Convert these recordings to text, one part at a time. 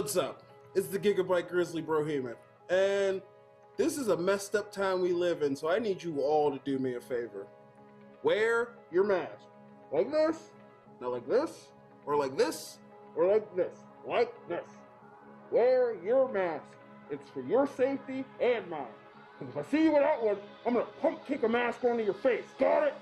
What's up? It's the Gigabyte Grizzly Brohemian, and this is a messed up time we live in, so I need you all to do me a favor. Wear your mask. Like this, not like this, or like this, or like this, like this. Wear your mask. It's for your safety and mine. Because if I see you without one, I'm gonna pump kick a mask onto your face. Got it?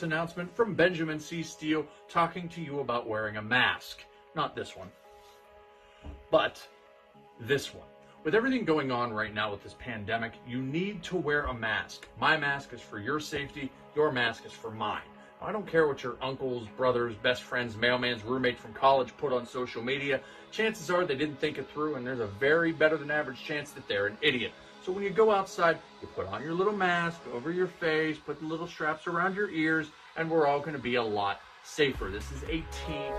Announcement from Benjamin C. Steele talking to you about wearing a mask. Not this one, but this one. With everything going on right now with this pandemic, you need to wear a mask. My mask is for your safety. Your mask is for mine. I don't care what your uncles, brothers, best friends, mailman's roommate from college put on social media. Chances are they didn't think it through, and there's a very better than average chance that they're an idiot. So when you go outside, you put on your little mask over your face, put the little straps around your ears, and we're all going to be a lot safer. This is a team.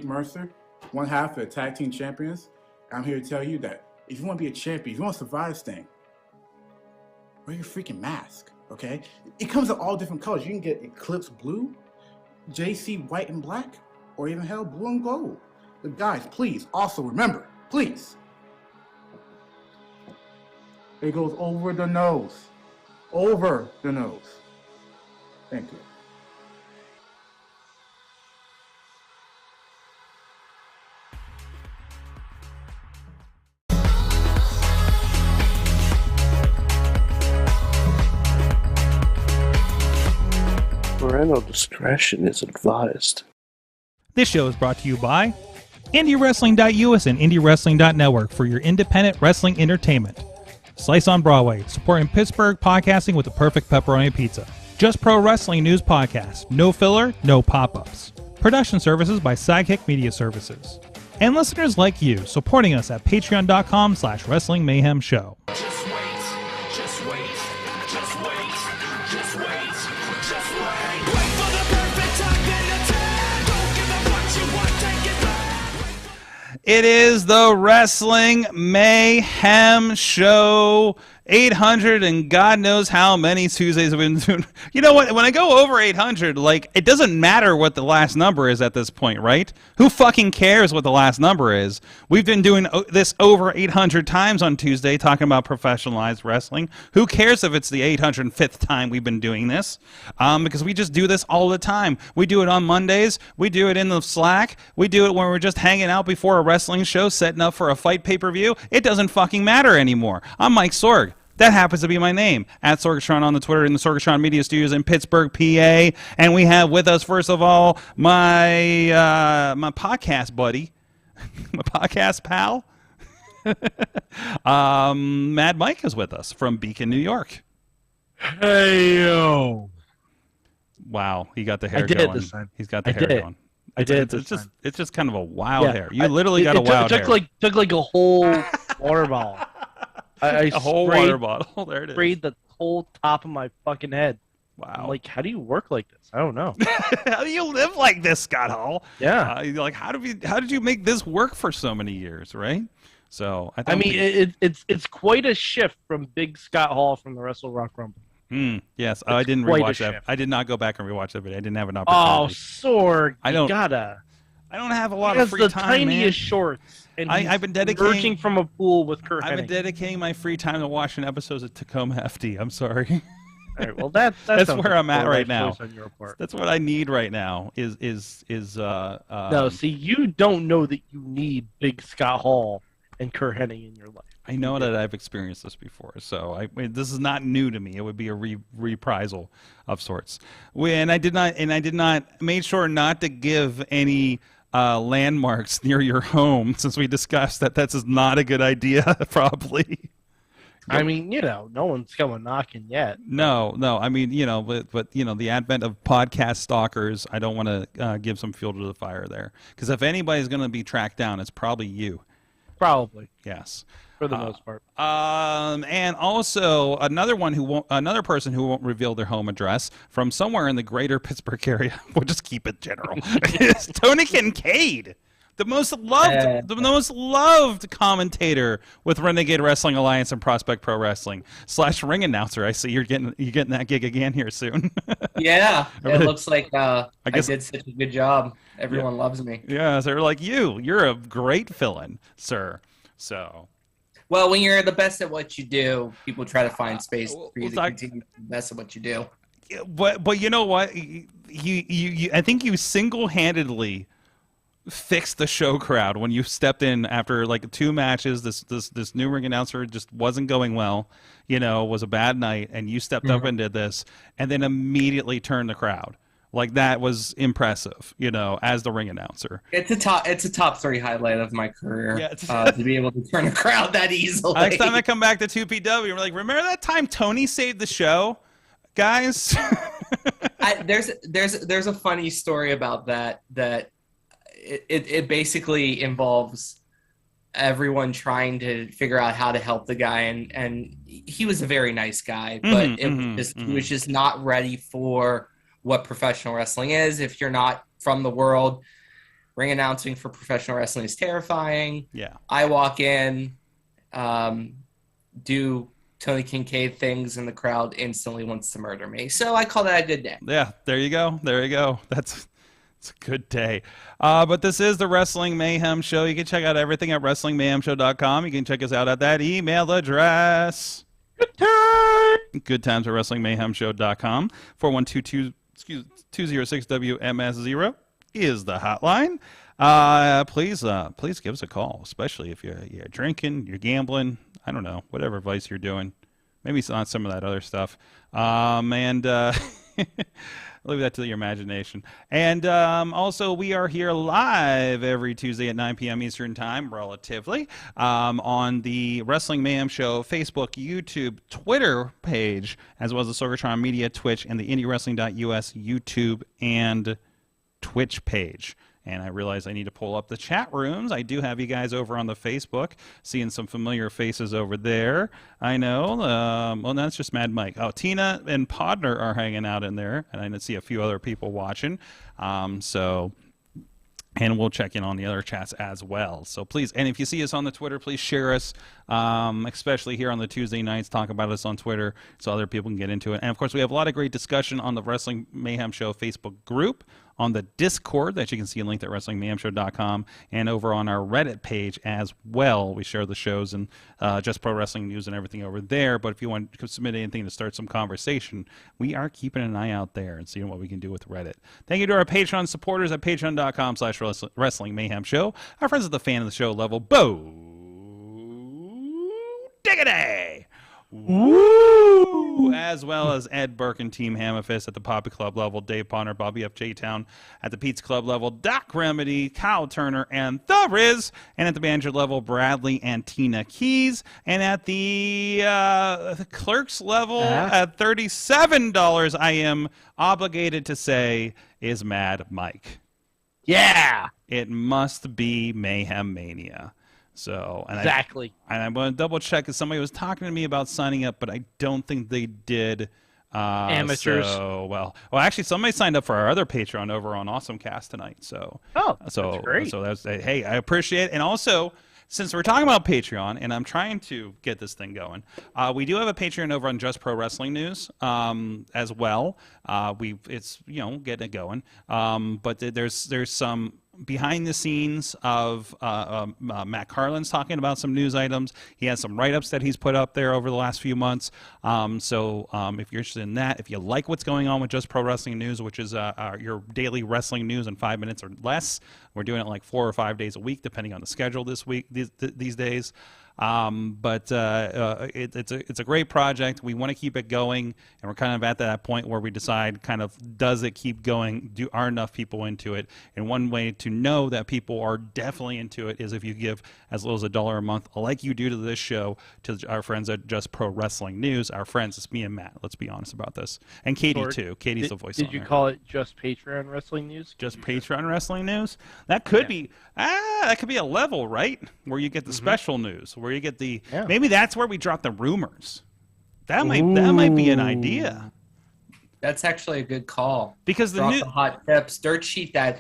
Mercer, one half of the tag team champions. I'm here to tell you that if you want to be a champion, if you want to survive this thing, wear your freaking mask, okay? It comes in all different colors. You can get Eclipse Blue, JC White and Black, or even hell, Blue and Gold. But guys, please, also remember, please, it goes over the nose. Over the nose. Thank you. Parental discretion is advised. This show is brought to you by IndieWrestling.us and IndieWrestling.network for your independent wrestling entertainment. Slice on Broadway, supporting Pittsburgh podcasting with the perfect pepperoni pizza. Just Pro Wrestling News Podcast. No filler, no pop-ups. Production services by Sidekick Media Services. And listeners like you, supporting us at patreon.com/Wrestling Mayhem Show. Just wait. Wait for the perfect time, then attack. Don't give up what It is the Wrestling Mayhem Show. 800 and God knows how many Tuesdays have been doing. You know what? When I go over 800, like, it doesn't matter what the last number is at this point, right? Who fucking cares what the last number is? We've been doing this over 800 times on Tuesday, talking about professionalized wrestling. Who cares if it's the 805th time we've been doing this? Because we just do this all the time. We do it on Mondays. We do it in the Slack. We do it when we're just hanging out before a wrestling show, setting up for a fight pay-per-view. It doesn't fucking matter anymore. I'm Mike Sorg. That happens to be my name, at Sorgatron on the Twitter in the Sorgatron Media Studios in Pittsburgh, PA. And we have with us, first of all, my my podcast buddy, my podcast pal, Mad Mike is with us from Beacon, New York. Hey, yo. Wow, he got the hair I did going. this time. He's got the hair going. I did. It's just kind of a wild hair. You literally got a wild hair. Took like a whole water bottle. I a whole water bottle. There it is. Sprayed the whole top of my fucking head. Wow. I'm like, how do you work like this? I don't know. How do you live like this, Scott Hall? Yeah. Like, how did you make this work for so many years, right? So I mean, it's quite a shift from Big Scott Hall from the Wrestle Rock Rumble. Yes. I didn't rewatch that. I did not go back and rewatch that video. I didn't have an Oh, opportunity. Sorg, I don't have a lot of free the time, tiniest man. shorts. And I've been emerging from a pool with Kurt I've been Hennig. dedicating my free time to watching episodes of Tacoma FD. I'm sorry. All right, well, that's where I'm at right now. On your part. That's what I need right now. No, see, you don't know that you need Big Scott Hall and Kurt Hennig in your life. I know that I've experienced this before, so this is not new to me. It would be a reprisal of sorts. I did not made sure not to give any landmarks near your home, since we discussed that that's not a good idea, probably. I mean, no one's coming knocking yet. No. I mean, but the advent of podcast stalkers, I don't want to give some fuel to the fire there, because if anybody's going to be tracked down, it's probably you. Probably. Yes. For the most part. And also another person who won't reveal their home address from somewhere in the greater Pittsburgh area. We'll just keep it general. It's Tony Kincaid, the most loved commentator with Renegade Wrestling Alliance and Prospect Pro Wrestling / ring announcer. I see you're getting that gig again here soon. Yeah, it looks like I did such a good job. Everyone loves me. Yeah, so they're like, you're a great fill-in, sir. So. Well, when you're the best at what you do, people try to find space for you to continue to be the best at what you do. But you know what? I think you single-handedly fixed the show crowd when you stepped in after like 2 matches. This new ring announcer just wasn't going well. Was a bad night, and you stepped up and did this, and then immediately turned the crowd. Like, that was impressive, as the ring announcer. It's a top 3 highlight of my career, to be able to turn a crowd that easily. Next time I come back to 2PW, we're like, remember that time Tony saved the show, guys? There's a funny story about that it basically involves everyone trying to figure out how to help the guy, and he was a very nice guy, but he was just not ready for what professional wrestling is. If you're not from the world, ring announcing for professional wrestling is terrifying. Yeah. I walk in, do Tony Kincaid things, and the crowd instantly wants to murder me. So I call that a good day. Yeah, there you go. It's a good day. But this is the Wrestling Mayhem Show. You can check out everything at WrestlingMayhemShow.com. You can check us out at that email address. Good times at WrestlingMayhemShow.com. 412-206-WMS0 is the hotline. Please give us a call, especially if you're drinking, you're gambling, I don't know, whatever vice you're doing. Maybe it's not some of that other stuff. Leave that to your imagination. And also, we are here live every Tuesday at 9 p.m. Eastern Time, relatively, on the Wrestling Mayhem Show Facebook, YouTube, Twitter page, as well as the Sorgatron Media, Twitch, and the IndieWrestling.us YouTube and Twitch page. And I realize I need to pull up the chat rooms. I do have you guys over on the Facebook, seeing some familiar faces over there. I know. Well, that's just Mad Mike. Oh, Tina and Podner are hanging out in there, and I see a few other people watching. So And we'll check in on the other chats as well. So please, and if you see us on the Twitter, please share us, especially here on the Tuesday nights. Talk about us on Twitter so other people can get into it. And, of course, we have a lot of great discussion on the Wrestling Mayhem Show Facebook group, on the Discord that you can see linked at WrestlingMayhemShow.com, and over on our Reddit page as well. We share the shows and just pro wrestling news and everything over there. But if you want to submit anything to start some conversation, we are keeping an eye out there and seeing what we can do with Reddit. Thank you to our Patreon supporters at patreon.com/Wrestling Mayhem Show. Our friends at the fan of the show level, Bo Diggity! Woo! As well as Ed Burke and Team Hammerfist at the Poppy Club level, Dave Bonner, Bobby F. J. Town at the Pizza Club level, Doc Remedy, Kyle Turner, and The Riz, and at the manager level, Bradley and Tina Keys, and at the clerks level at $37, I am obligated to say, is Mad Mike. Yeah! It must be Mayhem Mania. So exactly. I'm going to double check because somebody was talking to me about signing up, but I don't think they did. Amateurs. Well, actually, somebody signed up for our other Patreon over on AwesomeCast tonight. That's great. So that's hey, I appreciate it. And also, since we're talking about Patreon, and I'm trying to get this thing going, we do have a Patreon over on Just Pro Wrestling News as well. It's getting it going, but there's some behind the scenes of Matt Carlin's talking about some news items. He has some write-ups that he's put up there over the last few months. So if you're interested in that, if you like what's going on with Just Pro Wrestling News, which is your daily wrestling news in 5 minutes or less, we're doing it like 4 or 5 days a week, depending on the schedule these days. But it's a great project. We want to keep it going, and we're kind of at that point where we decide kind of, does it keep going? Are enough people into it? And one way to know that people are definitely into it is if you give as little as $1 a month, like you do to this show, to our friends at Just Pro Wrestling News. Our friends, it's me and Matt. Let's be honest about this. And Katie, too. Katie's the voice. Did you call it Just Patreon Wrestling News? Just Patreon Wrestling News? That could be a level, right? Where you get the special news, where you get the maybe that's where we drop the rumors. That might be an idea. That's actually a good call. Because the hot tips, dirt sheet that's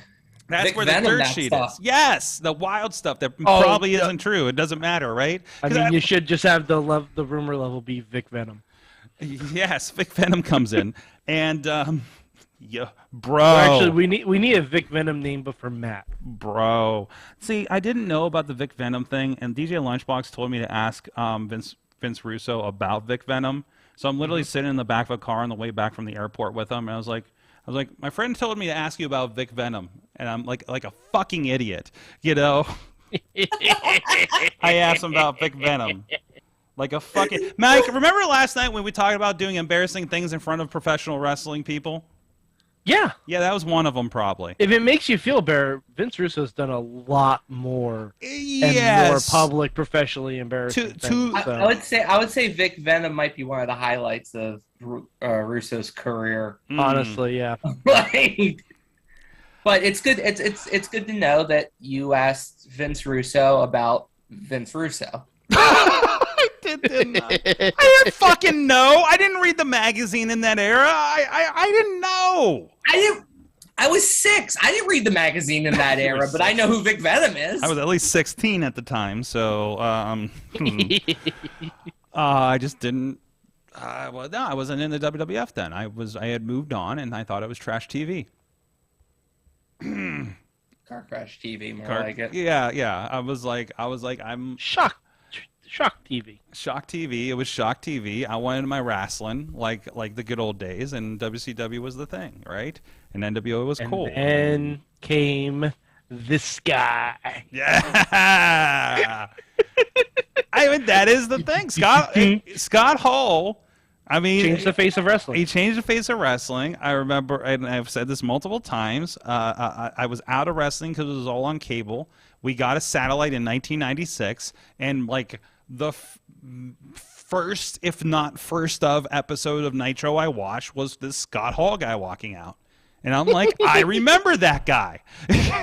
Vic where Venom, the dirt sheet is. Yes, the wild stuff that probably isn't true. It doesn't matter, right? I mean, you should just have the rumor level be Vic Venom. Yes, Vic Venom comes in, and yeah, bro. Well, actually, we need a Vic Venom name, but for Matt. Bro, see, I didn't know about the Vic Venom thing, and DJ Lunchbox told me to ask Vince Russo about Vic Venom. So I'm literally sitting in the back of a car on the way back from the airport with him, and I was like, my friend told me to ask you about Vic Venom, and I'm like a fucking idiot, I asked him about Vic Venom. Like a fucking Mike. Remember last night when we talked about doing embarrassing things in front of professional wrestling people? Yeah, that was one of them probably. If it makes you feel better, Vince Russo's done a lot more and more public, professionally embarrassing things. I would say Vic Venom might be one of the highlights of Russo's career. Honestly, yeah. Right. But it's good. It's good to know that you asked Vince Russo about Vince Russo. I didn't fucking know. I didn't read the magazine in that era. I didn't know. I was 6. I didn't read the magazine in that era, but I know who Vic Venom is. I was at least 16 at the time, so I just didn't. Well, no, I wasn't in the WWF then. I had moved on, and I thought it was trash TV. Car crash TV, like it. Yeah. I was like, I'm shocked. Shock TV. Shock TV. It was Shock TV. I wanted my wrestling like the good old days, and WCW was the thing, right? And NWO was cool. And then came this guy. Yeah. I mean, that is the thing. Scott Hall. I mean, changed the face of wrestling. He changed the face of wrestling. I remember, and I've said this multiple times. I was out of wrestling because it was all on cable. We got a satellite in 1996, and like the first, if not first of episode of Nitro I watched was this Scott Hall guy walking out. And I'm like, I remember that guy.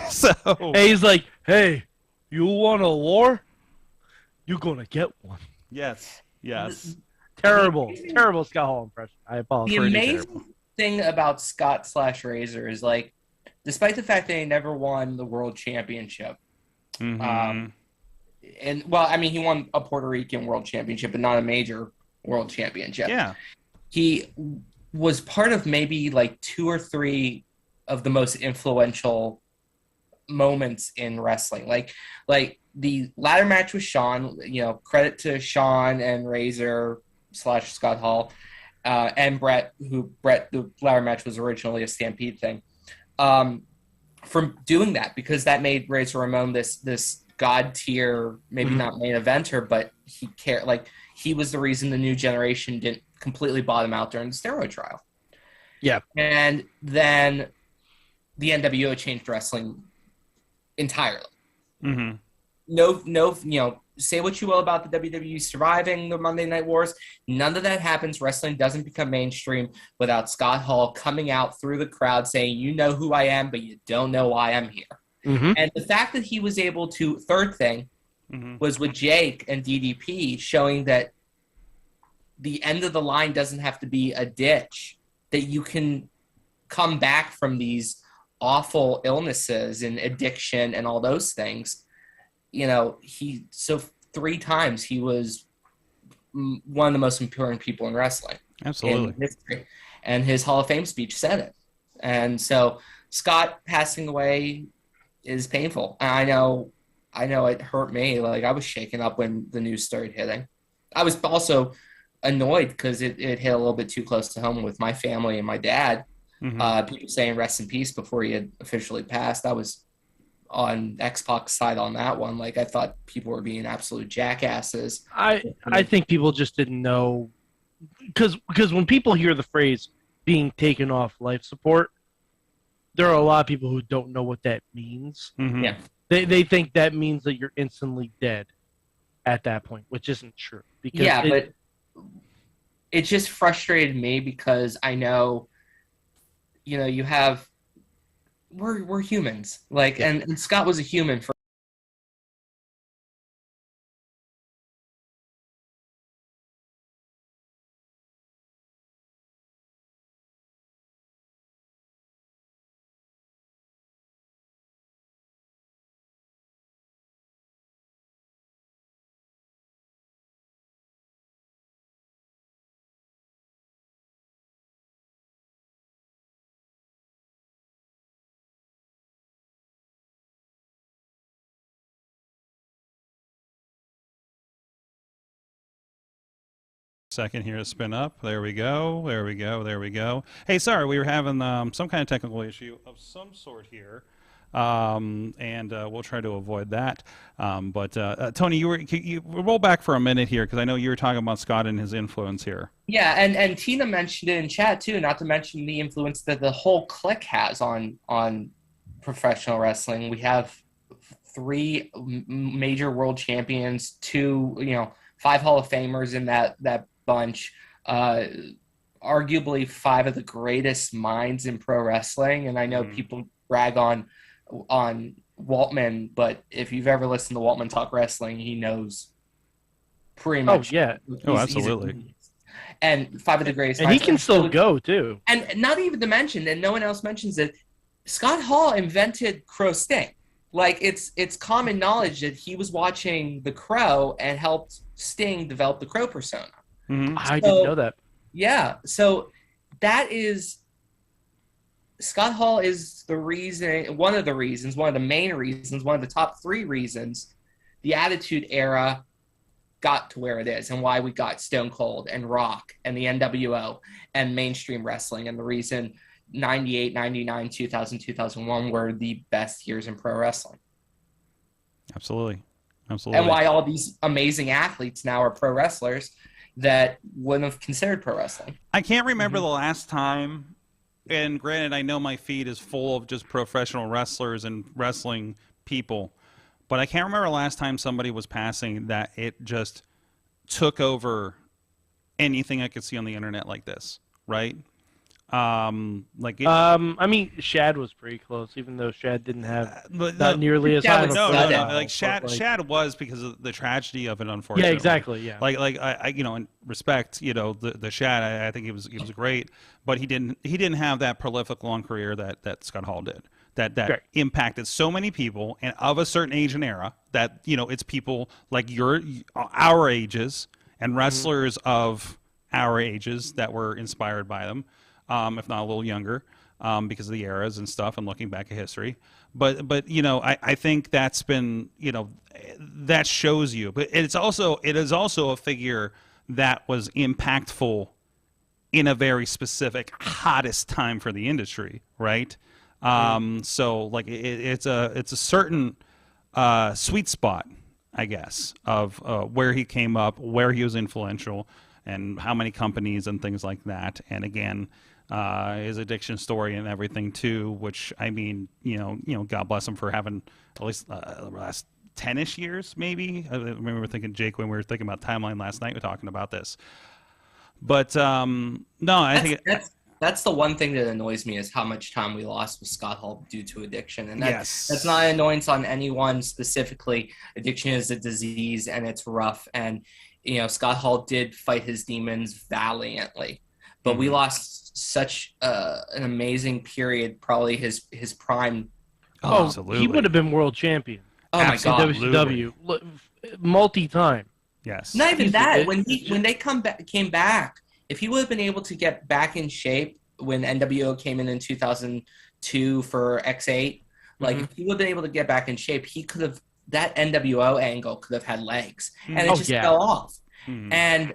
So hey, he's like, hey, you want a war? You're going to get one. Yes. Terrible Scott Hall impression. I apologize. The amazing thing about Scott / Razor is like, despite the fact that he never won the world championship. Mm-hmm. And well, I mean, he won a Puerto Rican world championship, but not a major world championship. Yeah. He was part of maybe like 2 or 3 of the most influential moments in wrestling. Like the ladder match with Shawn, credit to Shawn and Razor / Scott Hall, and Brett, the ladder match was originally a Stampede thing. From doing that, because that made Razor Ramon this god tier, maybe not main eventer, but he cared. Like, he was the reason the new generation didn't completely bottom out during the steroid trial. Yeah. And then the NWO changed wrestling entirely. Mm-hmm. No, say what you will about the WWE surviving the Monday Night Wars. None of that happens. Wrestling doesn't become mainstream without Scott Hall coming out through the crowd saying, "You know who I am, but you don't know why I'm here." Mm-hmm. And the fact that he was able to, third thing, was with Jake and DDP, showing that the end of the line doesn't have to be a ditch, that you can come back from these awful illnesses and addiction and all those things. 3 times he was one of the most important people in wrestling. Absolutely. In history. And his Hall of Fame speech said it. And so Scott passing away is painful. And I know it hurt me. Like, I was shaken up when the news started hitting. I was also annoyed because it hit a little bit too close to home with my family and my dad. People saying rest in peace before he had officially passed. I was on X-Pac's side on that one. Like, I thought people were being absolute jackasses. I think people just didn't know, because when people hear the phrase being taken off life support, there are a lot of people who don't know what that means. Mm-hmm. Yeah. They think that means that you're instantly dead at that point, which isn't true. Because but it just frustrated me because I know, you have, we're humans. Like, and Scott was a human for. Second here to spin up. There we go. There we go. There we go. Hey, sorry, we were having some kind of technical issue of some sort here, and we'll try to avoid that. But Tony, you roll back for a minute here because I know you were talking about Scott and his influence here. Yeah, and Tina mentioned it in chat too. Not to mention the influence that the whole clique has on professional wrestling. We have 3 major world champions, 2 5 Hall of Famers in that bunch, arguably 5 of the greatest minds in pro wrestling. And I know people brag on Waltman, but if you've ever listened to Waltman talk wrestling, he knows pretty much. Oh yeah, absolutely. And 5 of the greatest, and he can still go too. And not even to mention, and no one else mentions it, Scott Hall invented Crow Sting. Like, it's common knowledge that he was watching The Crow and helped Sting develop the Crow persona. I didn't know that. Yeah, so that is, Scott Hall is the reason, one of the main reasons, one of the top 3 reasons the Attitude Era got to where it is, and why we got Stone Cold and Rock and the NWO and mainstream wrestling, and the reason 98, 99, 2000, 2001 were the best years in pro wrestling. Absolutely. And why all these amazing athletes now are pro wrestlers that wouldn't have considered pro wrestling. I can't remember the last time, and granted, I know my feed is full of just professional wrestlers and wrestling people, but I can't remember the last time somebody was passing that it just took over anything I could see on the internet like this, right? I mean, Shad was pretty close, even though Shad didn't have not nearly as high of a no, like Shad was because of the tragedy of it, unfortunately. Yeah, exactly. Yeah. Like I in respect, the Shad, I think he was great, but he didn't have that prolific long career that Scott Hall did. that Right. impacted so many people and of a certain age and era that, you know, it's people like our ages and wrestlers of our ages that were inspired by them, if not a little younger, because of the eras and stuff and looking back at history. But you know, I think that's been, you know, that shows you. But it is also a figure that was impactful in a very specific hottest time for the industry, right? So like it's a certain sweet spot, I guess, of where he came up, where he was influential, and how many companies and things like that. And again, his addiction story and everything too, which, I mean, you know, God bless him for having at least the last 10-ish years, maybe. I remember thinking, Jake, when we were thinking about timeline last night, we're talking about this. But no, I think that's the one thing that annoys me is how much time we lost with Scott Hall due to addiction. And that's not an annoyance on anyone specifically. Addiction is a disease and it's rough. And, you know, Scott Hall did fight his demons valiantly, but we lost such an amazing period, probably his prime. Oh, absolutely. he would have been world champion. Oh my God. WCW, multi-time. Yes. Not even that. When they came back, if he would have been able to get back in shape when NWO came in 2002 for X8, like if he would have been able to get back in shape, he could have, that NWO angle could have had legs, and it just fell off. And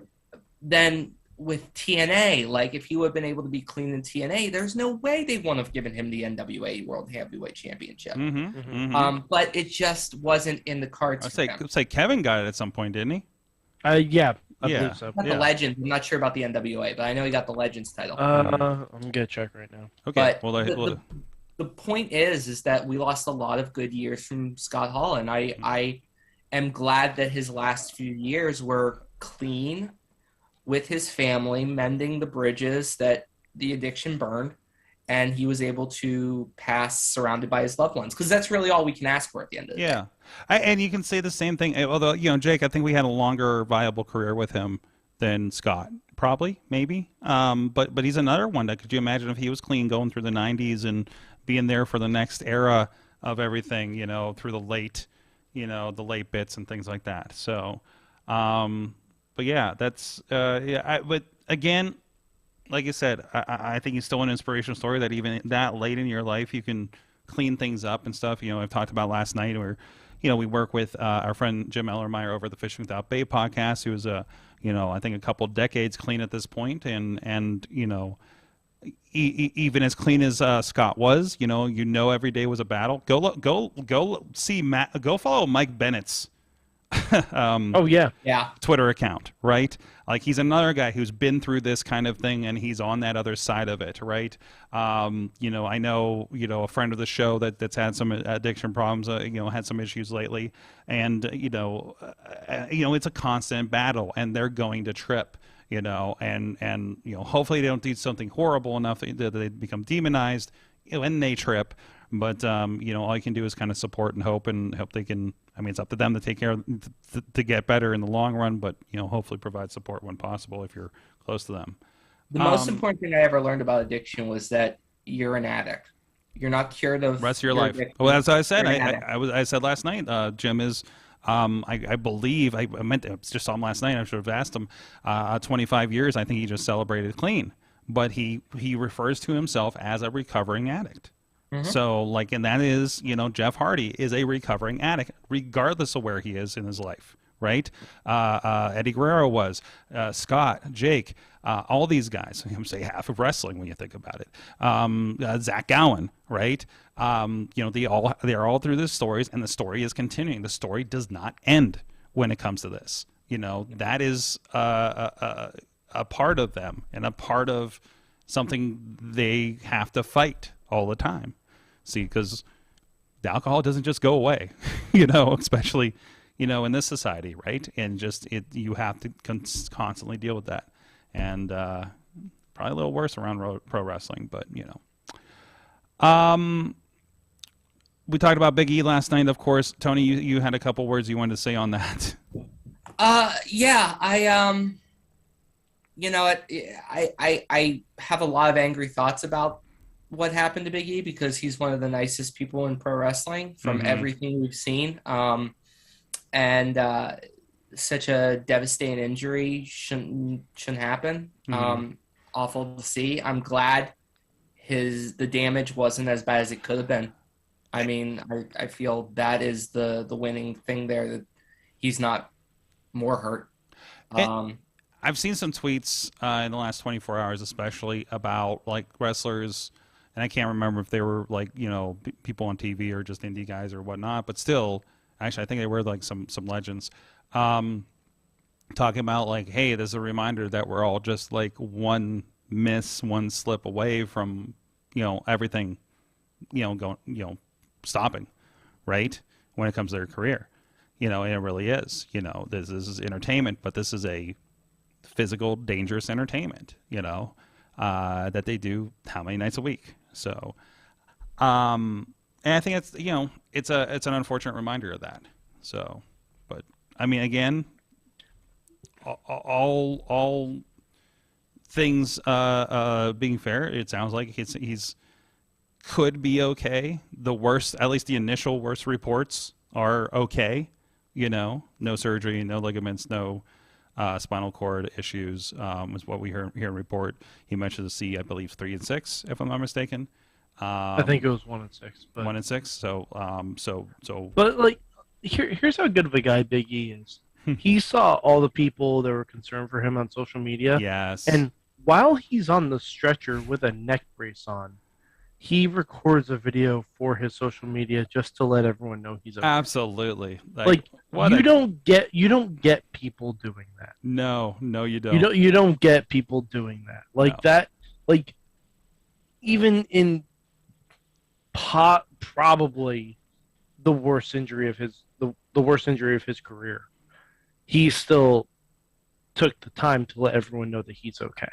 then with TNA, like if he would have been able to be clean in TNA, there's no way they wouldn't have given him the NWA World Heavyweight Championship. But it just wasn't in the cards. I'd say Kevin got it at some point, didn't he? Yeah, I believe so. Not the Legends. I'm not sure about the NWA, but I know he got the Legends title. I'm gonna check right now. Okay. But the point is that we lost a lot of good years from Scott Hall, and I am glad that his last few years were clean with his family, mending the bridges that the addiction burned, and he was able to pass surrounded by his loved ones, because that's really all we can ask for at the end of the day. And you can say the same thing, although, you know, Jake, I think we had a longer viable career with him than Scott, probably, maybe. But he's another one that, could you imagine if he was clean going through the 90s and being there for the next era of everything, you know, through the late bits and things like that. So, but yeah, that's, but again, like you said, I think he's still an inspirational story that even that late in your life, you can clean things up and stuff. You know, I've talked about last night where, you know, we work with our friend Jim Ellermeyer over at the Fishing Without Bait podcast, who was you know, I think a couple decades clean at this point, and you know, even as clean as Scott was, you know, every day was a battle. Go see Matt. Go follow Mike Bennett's Twitter account, right? Like, he's another guy who's been through this kind of thing, and he's on that other side of it, right? You know, I know, you know, a friend of the show that's had some addiction problems, you know, had some issues lately, and you know, it's a constant battle, and they're going to trip, you know, and you know, hopefully they don't do something horrible enough that they become demonized, you know, and they trip. But you know, all you can do is kind of support and hope they can. I mean, it's up to them to take care of, to get better in the long run. But you know, hopefully provide support when possible if you're close to them. The most important thing I ever learned about addiction was that you're an addict. You're not cured of rest of your life. Well, as I said, I said last night, Jim is. I believe I meant to, just saw him last night. I should have asked him. 25 years. I think he just celebrated clean, but he refers to himself as a recovering addict. So, like, and that is, you know, Jeff Hardy is a recovering addict, regardless of where he is in his life, right? Eddie Guerrero was, Scott, Jake, all these guys. I'm say half of wrestling when you think about it. Zach Gowen, right? You know, they're all through the stories, and the story is continuing. The story does not end when it comes to this. You know, that is a part of them and a part of something they have to fight all the time. See, because the alcohol doesn't just go away, you know, especially, you know, in this society, right? And just you have to constantly deal with that, and probably a little worse around pro wrestling, but you know. We talked about Big E last night, of course. Tony, you had a couple words you wanted to say on that. Yeah, you know, I have a lot of angry thoughts about what happened to Big E because he's one of the nicest people in pro wrestling from everything we've seen. And such a devastating injury shouldn't happen. Awful to see. I'm glad the damage wasn't as bad as it could have been. I mean, I feel that is the winning thing there, that he's not more hurt. I've seen some tweets in the last 24 hours, especially about like wrestlers, and I can't remember if they were like, you know, people on TV or just indie guys or whatnot, but still, actually, I think they were like some legends, talking about like, hey, this is a reminder that we're all just like one miss, one slip away from, you know, everything, you know, going, you know, stopping, right, when it comes to their career, you know, and it really is, you know, this is entertainment, but this is a physical, dangerous entertainment, you know, that they do how many nights a week. So, and I think it's, you know, it's an unfortunate reminder of that. So, but I mean, again, all things being fair, it sounds like he's could be okay. The worst, at least the initial worst reports are okay. You know, no surgery, no ligaments, no spinal cord issues is what we hear in report. He mentioned to see, I believe, 3 and 6, if I'm not mistaken. I think it was 1 and 6. But... 1 and 6. So. But like, here's how good of a guy Big E is. He saw all the people that were concerned for him on social media. Yes. And while he's on the stretcher with a neck brace on, he records a video for his social media just to let everyone know he's okay. Absolutely. Like you don't get people doing that. No, you don't. You don't get people doing that. Like that. Like even in probably the worst injury of his career, he still took the time to let everyone know that he's okay.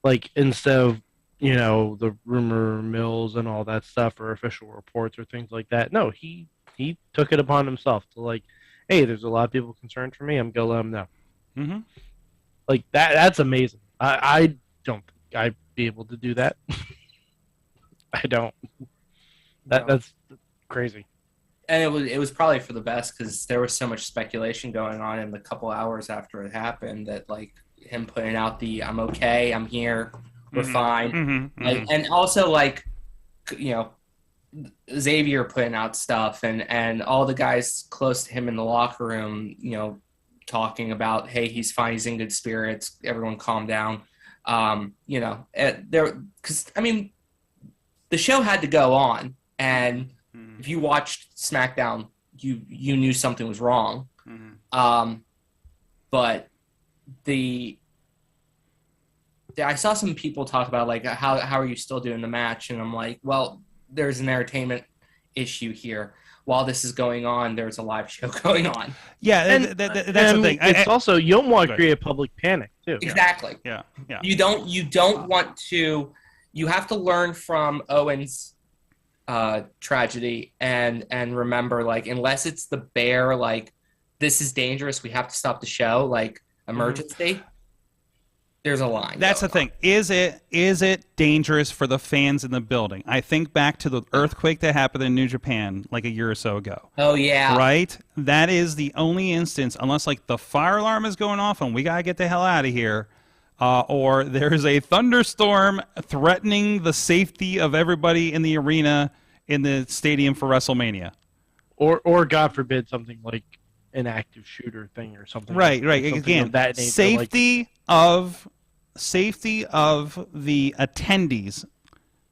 Like instead of, you know, the rumor mills and all that stuff or official reports or things like that. No, he took it upon himself to like, hey, there's a lot of people concerned for me. I'm gonna let them know. Like that's amazing. I don't think I'd be able to do that. I don't. That's crazy. And it was probably for the best because there was so much speculation going on in the couple hours after it happened that like him putting out the "I'm okay, I'm here, we're fine," and also like, you know, Xavier putting out stuff and all the guys close to him in the locker room, you know, talking about, hey, he's fine, he's in good spirits, everyone calm down. You know, because I mean, the show had to go on, and if you watched SmackDown, you knew something was wrong. But I saw some people talk about like how are you still doing the match, and I'm like, well, there's an entertainment issue here. While this is going on, there's a live show going on. Yeah, and that's the thing. It's also, you don't want to create a public panic too. Exactly. Yeah. You don't want to. You have to learn from Owen's tragedy and remember, like, unless it's the bare, like, this is dangerous, we have to stop the show, like, emergency. There's a line. That's the thing. Is it dangerous for the fans in the building? I think back to the earthquake that happened in New Japan like a year or so ago. Oh, yeah. Right? That is the only instance, unless like the fire alarm is going off and we got to get the hell out of here, or there's a thunderstorm threatening the safety of everybody in the arena in the stadium for WrestleMania. Or God forbid, something like an active shooter thing or something. Right. Something Again, of that nature, safety of the attendees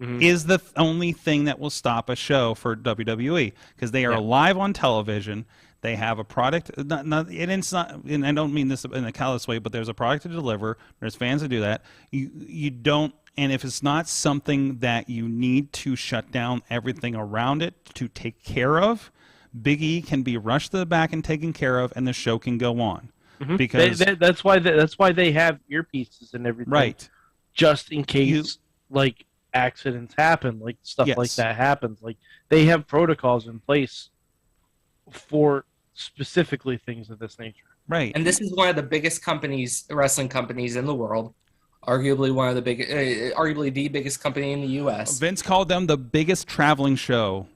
is the only thing that will stop a show for WWE, because they are live on television. They have a product, and I don't mean this in a callous way, but there's a product to deliver. There's fans to do that. You don't, and if it's not something that you need to shut down everything around it to take care of, Big E can be rushed to the back and taken care of, and the show can go on. Because that's why they have earpieces and everything, right? Just in case like accidents happen, like stuff like that happens. Like they have protocols in place for specifically things of this nature. Right. And this is one of the biggest companies, wrestling companies in the world. arguably one of the big, arguably the biggest company in the U.S. Vince called them the biggest traveling show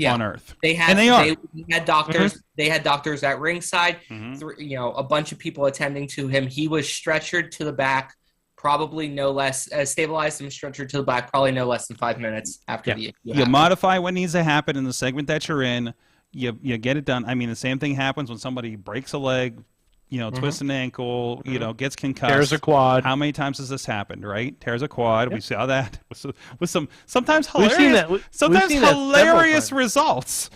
on earth. They had, and they are. They had doctors. Mm-hmm. They had doctors at ringside. Mhm. A bunch of people attending to him. He was stretchered to the back, probably no less, stabilized and stretchered to the back, probably no less than 5 minutes after the issue You happened. modify what needs to happen in the segment that you're in. You get it done. I mean, the same thing happens when somebody breaks a leg, twists an ankle, gets concussed. Tears a quad. How many times has this happened, right? Tears a quad. We saw that with some sometimes We've seen hilarious, that. We've sometimes seen that several hilarious times. results.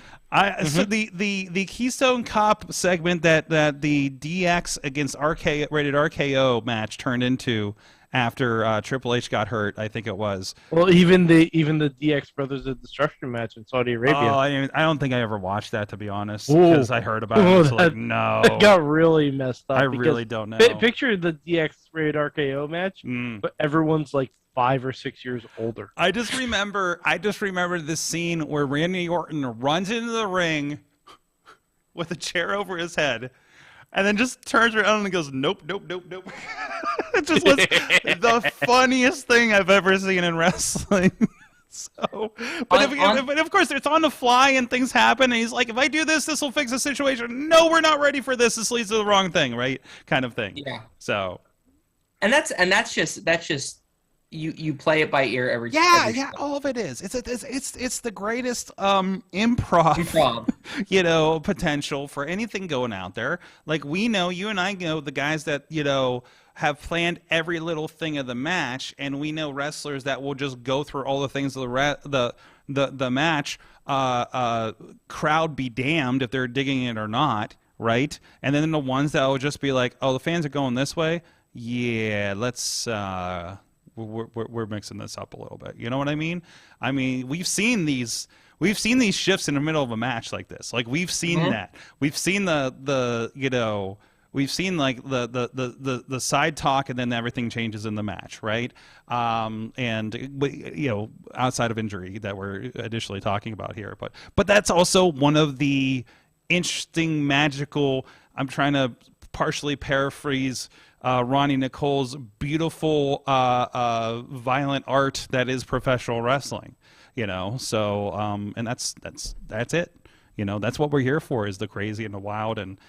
So the Keystone Cop segment that the DX against rated RKO match turned into after Triple H got hurt, I think it was. Well, even the DX Brothers of Destruction match in Saudi Arabia. Oh, I don't think I ever watched that, to be honest, because I heard about it. I was like, no, It got really messed up. I really don't know. Picture the DX rated RKO match, but everyone's like 5 or 6 years older. I just remember this scene where Randy Orton runs into the ring with a chair over his head, and then just turns around and goes, nope, nope, nope, nope. It just was the funniest thing I've ever seen in wrestling. But of course, it's on the fly and things happen, and he's like, if I do this, this will fix the situation. No, we're not ready for this. This leads to the wrong thing, right? Kind of thing. Yeah. So. And that's just you play it by ear every All of it is. It's the greatest improv potential for anything going out there. Like, we know, you and I know the guys that have planned every little thing of the match, and we know wrestlers that will just go through all the things of the match. Crowd be damned if they're digging it or not, right? And then the ones that will just be like, oh, the fans are going this way. Yeah, let's. We're mixing this up a little bit. You know what I mean? I mean, we've seen these shifts in the middle of a match like this. Like, we've seen that. We've seen we've seen like the side talk, and then everything changes in the match, right? And outside of injury that we're initially talking about here, but that's also one of the interesting, magical. I'm trying to partially paraphrase Ronnie Nicole's beautiful violent art that is professional wrestling, so and that's it. That's what we're here for, is the crazy and the wild, and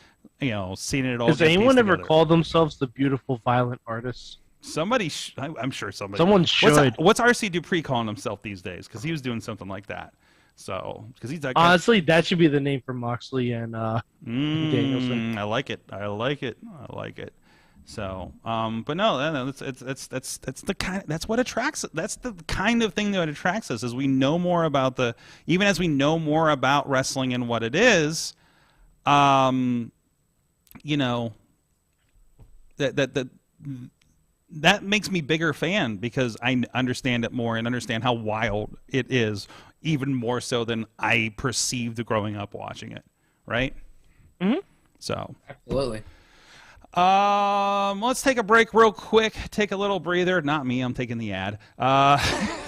seeing it all. Does anyone ever call themselves the beautiful violent artists? Somebody, I'm sure somebody. Someone should. What's RC Dupree calling himself these days? Because he was doing something like that. So, because he's like, honestly, that should be the name for Moxley and Danielson. I like it. So, but no, it's the kind. That's what attracts. That's the kind of thing that attracts us. As we know more about even as we know more about wrestling and what it is, that makes me bigger fan, because I understand it more and understand how wild it is, even more so than I perceived growing up watching it. Right. Mm-hmm. So absolutely. Let's take a break real quick. Take a little breather. Not me. I'm taking the ad.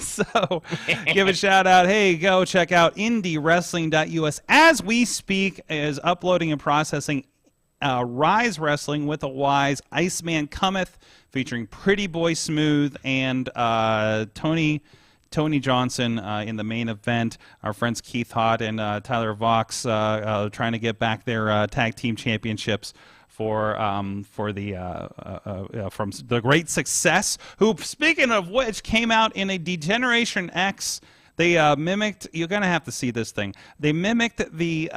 So give a shout out. Hey, go check out IndieWrestling.us. As we speak, is uploading and processing Rise Wrestling with a Wise. Iceman Cometh, featuring Pretty Boy Smooth and Tony Johnson in the main event. Our friends Keith Hott and Tyler Vox trying to get back their tag team championships for the from the Great Success, who, speaking of which, came out in a Degeneration X. They mimicked. You're gonna have to see this thing. They mimicked the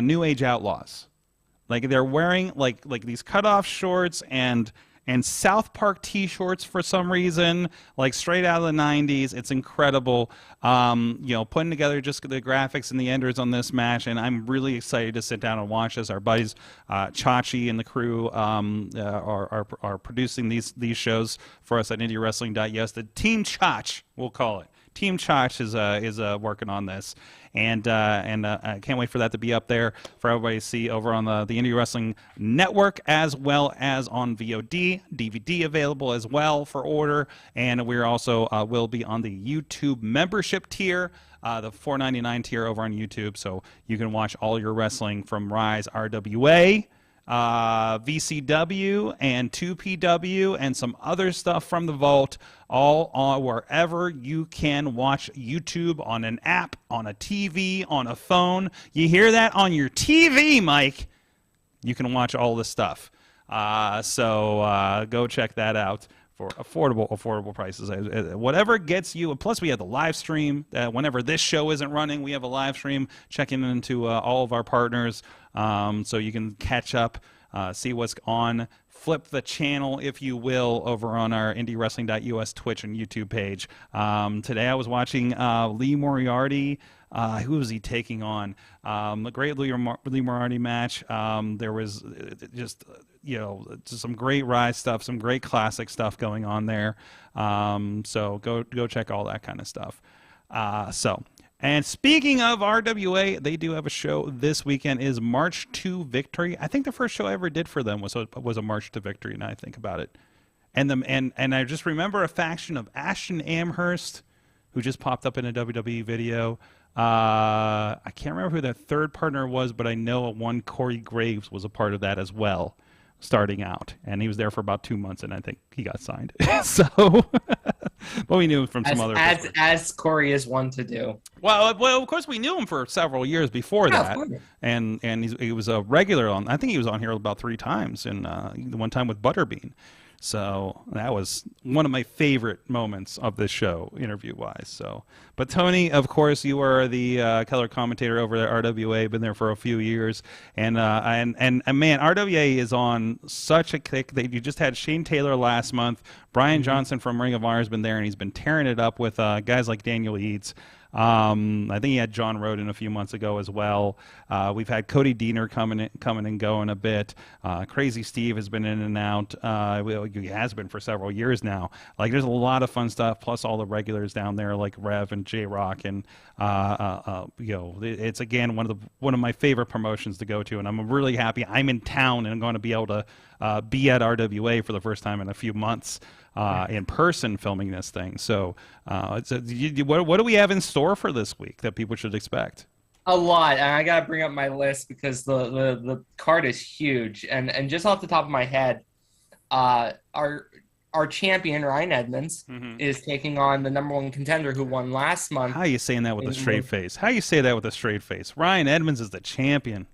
New Age Outlaws. Like, they're wearing like these cutoff shorts and South Park T-shirts for some reason, like straight out of the '90s. It's incredible. Putting together just the graphics and the enders on this match, and I'm really excited to sit down and watch this. Our buddies Chachi and the crew are producing these shows for us at IndieWrestling.us. The Team Chach, we'll call it. Team Chach is working on this, and I can't wait for that to be up there for everybody to see over on the Indie Wrestling Network, as well as on VOD, DVD available as well for order, and we're also will be on the YouTube membership tier, the $4.99 tier over on YouTube, so you can watch all your wrestling from Rise, RWA, VCW and 2PW and some other stuff from the vault, all on wherever you can watch YouTube, on an app, on a TV, on a phone. You hear that? On your TV, Mike. You can watch all this stuff. So go check that out for affordable prices. Whatever gets you. Plus, we have the live stream. Whenever this show isn't running, we have a live stream checking into all of our partners, so you can catch up, see what's on. Flip the channel, if you will, over on our IndieWrestling.us Twitch and YouTube page. Today I was watching Lee Moriarty. Who was he taking on? A great Lee Moriarty match. There was just, some great Rise stuff, some great classic stuff going on there. So go check all that kind of stuff. And speaking of RWA, they do have a show this weekend. Is March to Victory. I think the first show I ever did for them was a March to Victory. Now I think about it, and I just remember a faction of Ashton Amherst, who just popped up in a WWE video. I can't remember who that third partner was, but I know one Corey Graves was a part of that as well, starting out, and he was there for about 2 months, and I think he got signed. So, but we knew him from some other. As Corey is one to do. Well, of course we knew him for several years before that, and he was a regular on. I think he was on here about 3 times, and one time with Butterbean. So that was one of my favorite moments of this show, interview-wise. So, but Tony, of course, you are the color commentator over at RWA. Been there for a few years, and man, RWA is on such a kick. You just had Shane Taylor last month. Brian Johnson from Ring of Honor has been there, and he's been tearing it up with guys like Daniel Eads. I think he had John Roden a few months ago as well. We've had Cody Deaner coming and going a bit. Crazy Steve has been in and out. He has been for several years now. Like, there's a lot of fun stuff. Plus all the regulars down there like Rev and J Rock, and it's again one of my favorite promotions to go to, and I'm really happy I'm in town and I'm going to be able to be at RWA for the first time in a few months. In person filming this thing. So what do we have in store for this week that people should expect? A lot. And I got to bring up my list because the card is huge. And just off the top of my head, our champion, Ryan Edmonds, is taking on the #1 contender who won last month. How are you saying that with a straight face? How you say that with a straight face? Ryan Edmonds is the champion.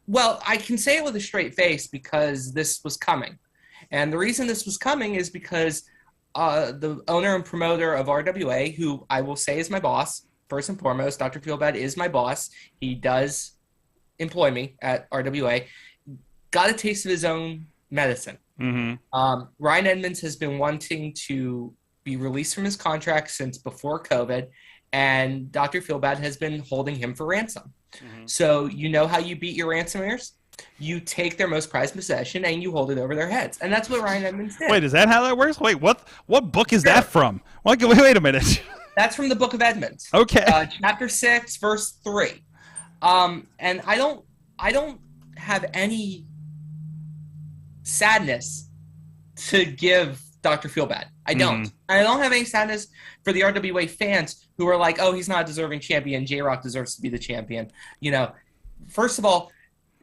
Well, I can say it with a straight face because this was coming. And the reason this was coming is because the owner and promoter of RWA, who I will say is my boss, first and foremost, Dr. Feelbad is my boss. He does employ me at RWA, got a taste of his own medicine. Ryan Edmonds has been wanting to be released from his contract since before COVID, and Dr. Feelbad has been holding him for ransom. So you know how you beat your ransomers? You take their most prized possession and you hold it over their heads, and that's what Ryan Edmonds did. Wait, is that how that works? Wait, what book is that from? Wait a minute. That's from the Book of Edmonds. Okay. Chapter 6, verse 3. And I don't have any sadness to give Dr. Feelbad. I don't. I don't have any sadness for the RWA fans who are like, oh, he's not a deserving champion. J-Rock deserves to be the champion. First of all,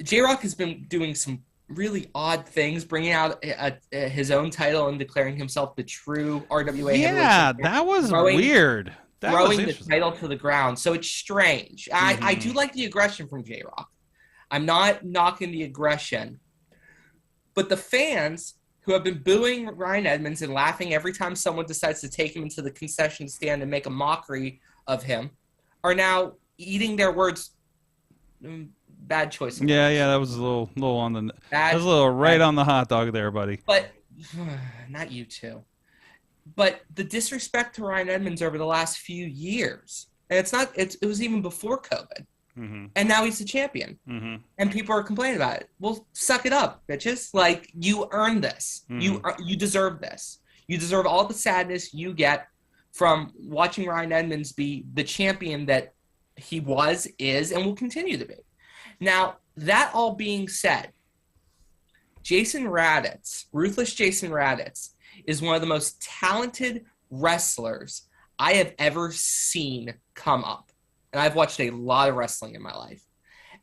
J-Rock has been doing some really odd things, bringing out his own title and declaring himself the true RWA. Yeah, that was weird. Throwing the title to the ground. So it's strange. I do like the aggression from J-Rock. I'm not knocking the aggression. But the fans who have been booing Ryan Edmonds and laughing every time someone decides to take him into the concession stand and make a mockery of him are now eating their words. Bad choice. Yeah, that was a little on the. That was a little right on the hot dog there, buddy. But not you two. But the disrespect to Ryan Edmonds over the last few years, and it was even before COVID, and now he's the champion, and people are complaining about it. Well, suck it up, bitches! Like, you earned this. You deserve this. You deserve all the sadness you get from watching Ryan Edmonds be the champion that he was, is, and will continue to be. Now, that all being said, Jason Raditz, Ruthless Jason Raditz, is one of the most talented wrestlers I have ever seen come up. And I've watched a lot of wrestling in my life.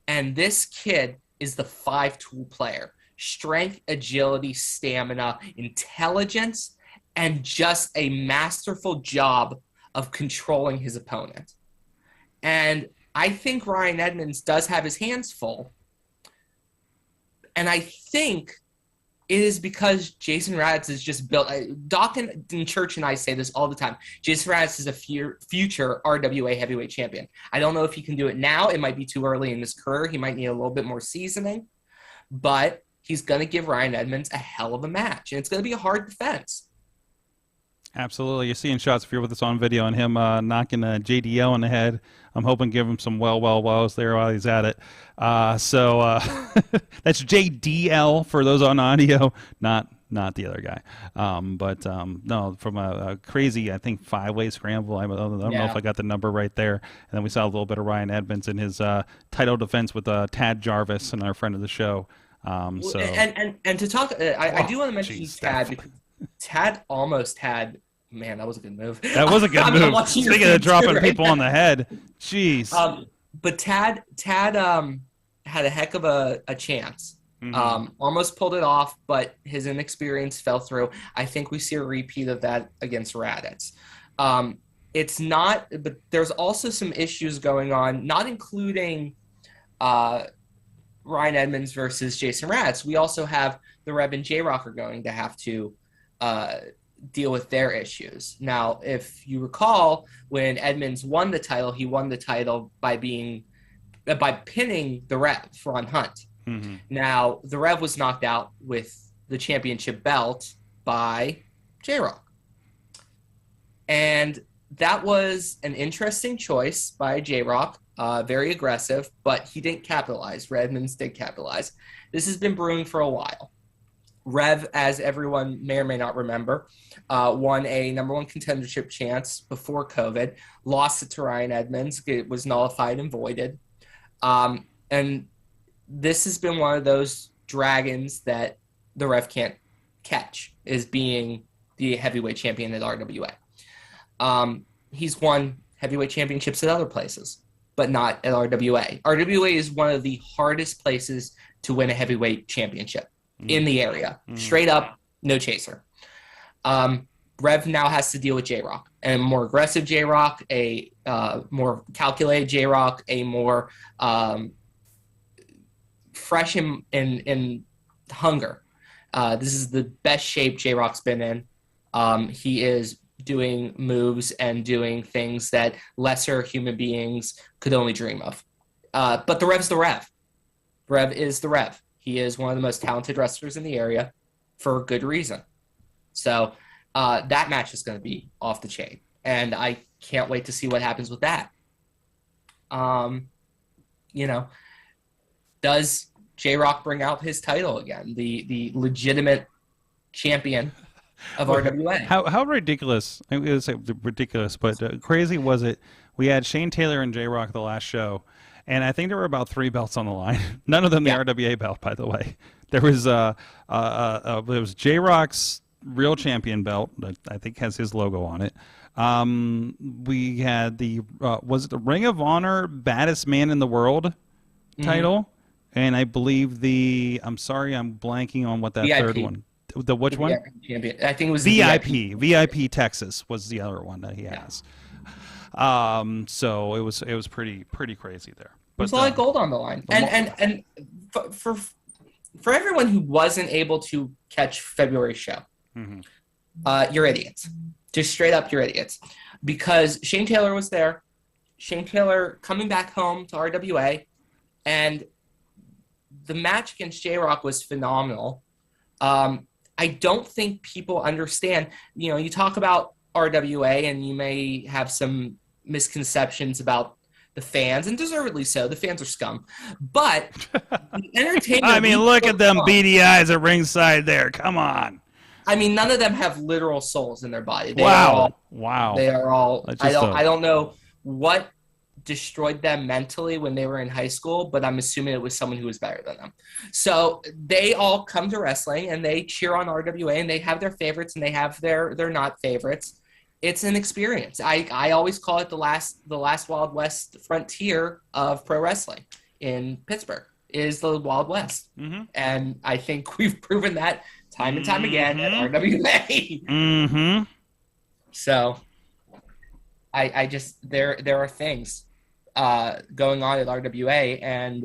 And this kid is the 5-tool player. Strength, agility, stamina, intelligence, and just a masterful job of controlling his opponent. And I think Ryan Edmonds does have his hands full. And I think it is because Jason Raditz is just built. Doc and Church and I say this all the time. Jason Raditz is a future RWA heavyweight champion. I don't know if he can do it now. It might be too early in his career. He might need a little bit more seasoning. But he's going to give Ryan Edmonds a hell of a match. And it's going to be a hard defense. Absolutely. You're seeing shots, if you're with us on video, and him knocking JDL in the head. I'm hoping to give him some wells there while he's at it. So that's JDL for those on audio, not the other guy. No, from a crazy, I think, 5-way scramble. I don't know if I got the number right there. And then we saw a little bit of Ryan Edmonds in his title defense with Tad Jarvis, and our friend of the show. And to talk, I do want to mention Tad, because Tad almost had. Man, that was a good move. That was a good move. Speaking of dropping people on the head, jeez. But Tad had a heck of a chance. Almost pulled it off, but his inexperience fell through. I think we see a repeat of that against Raditz. It's not, but there's also some issues going on, not including Ryan Edmonds versus Jason Raditz. We also have the Rev and J-Rock are going to have to deal with their issues. Now, if you recall, when Edmonds won the title, he won the title by pinning the Rev, Ron Hunt. Now, the Rev was knocked out with the championship belt by J-Rock. And that was an interesting choice by J-Rock, very aggressive, but he didn't capitalize. Edmonds did capitalize. This has been brewing for a while. Rev, as everyone may or may not remember, won a number one contendership chance before COVID, lost it to Ryan Edmonds. It was nullified and voided. And this has been one of those dragons that the Rev can't catch, is being the heavyweight champion at RWA. He's won heavyweight championships at other places, but not at RWA. RWA is one of the hardest places to win a heavyweight championship in the area. Straight up, no chaser. Rev now has to deal with J-Rock, and a more aggressive J-Rock, a more calculated J-Rock, a more fresh in hunger. This is the best shape J-Rock's been in. He is doing moves and doing things that lesser human beings could only dream of. But the Rev's the Rev. Rev is the Rev. He is one of the most talented wrestlers in the area for good reason. So that match is going to be off the chain. And I can't wait to see what happens with that. Does J-Rock bring out his title again? The legitimate champion of RWA. How ridiculous, I was going to say ridiculous, but crazy was it? We had Shane Taylor and J-Rock the last show, and I think there were about 3 belts on the line. None of them the RWA belt, by the way. There was J-Rock's real champion belt that I think has his logo on it. We had the was it the Ring of Honor baddest man in the world title, and I believe I'm sorry, I'm blanking on what that VIP. Third one. The which one? Champion. I think it was VIP. VIP Texas was the other one that he has. So it was pretty crazy there. But there's a lot of gold on the line, and for everyone who wasn't able to catch February's show, you're idiots. Just straight up, you're idiots, because Shane Taylor was there. Shane Taylor coming back home to RWA, and the match against J-Rock was phenomenal. I don't think people understand. You talk about RWA, and you may have some misconceptions about the fans, and deservedly so. The fans are scum. But the entertainment. I mean, look at them beady eyes at ringside there. Come on. I mean, none of them have literal souls in their body. Wow. They are all. I don't know what destroyed them mentally when they were in high school, but I'm assuming it was someone who was better than them. So they all come to wrestling and they cheer on RWA, and they have their favorites and they have their not favorites. It's an experience. I always call it the last Wild West frontier of pro wrestling in Pittsburgh. is the Wild West. Mm-hmm. And I think we've proven that time and time again at RWA. Mm-hmm. So I just there are things going on at RWA, and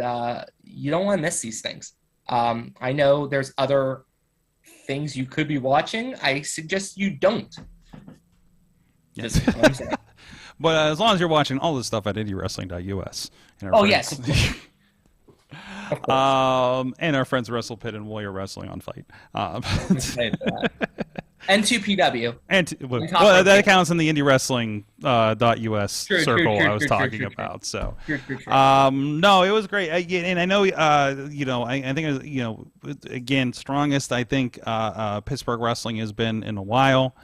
you don't want to miss these things. I know there's other things you could be watching. I suggest you don't. Yes. But as long as you're watching all this stuff at IndieWrestling.us. Yes. And our friends Wrestle Pit and Warrior Wrestling on Fight. And 2PW. That counts in the IndieWrestling.us circle I was talking about. So, no, it was great. And I know, I think it was, again, strongest I think Pittsburgh wrestling has been in a while.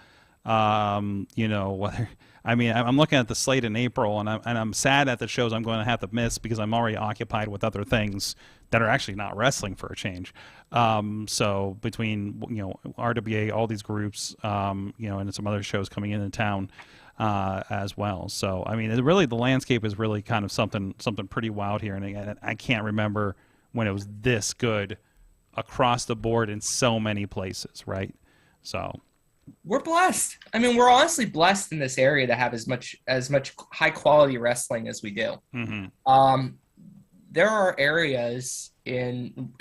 Whether. I mean, I'm looking at the slate in April, and I'm sad at the shows I'm going to have to miss because I'm already occupied with other things that are actually not wrestling for a change. So between RWA, all these groups, and some other shows coming into town as well. So I mean, the landscape is really kind of something pretty wild here, and I can't remember when it was this good across the board in so many places, right? So. We're blessed. I mean, we're honestly blessed in this area to have as much high quality wrestling as we do. Mm-hmm. There are areas in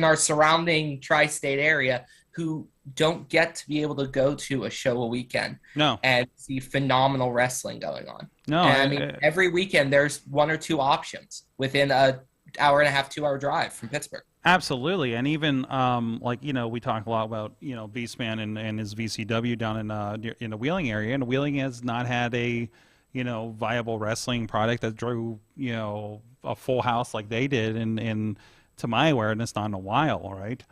our surrounding tri-state area who don't get to be able to go to a show a weekend. No. And see phenomenal wrestling going on. No. And I mean, every weekend there's one or two options within an hour and a half, 2 hour drive from Pittsburgh. Absolutely, and even we talk a lot about Beastman and his VCW down in the Wheeling area, and Wheeling has not had a viable wrestling product that drew a full house like they did, and to my awareness, not in a while, right?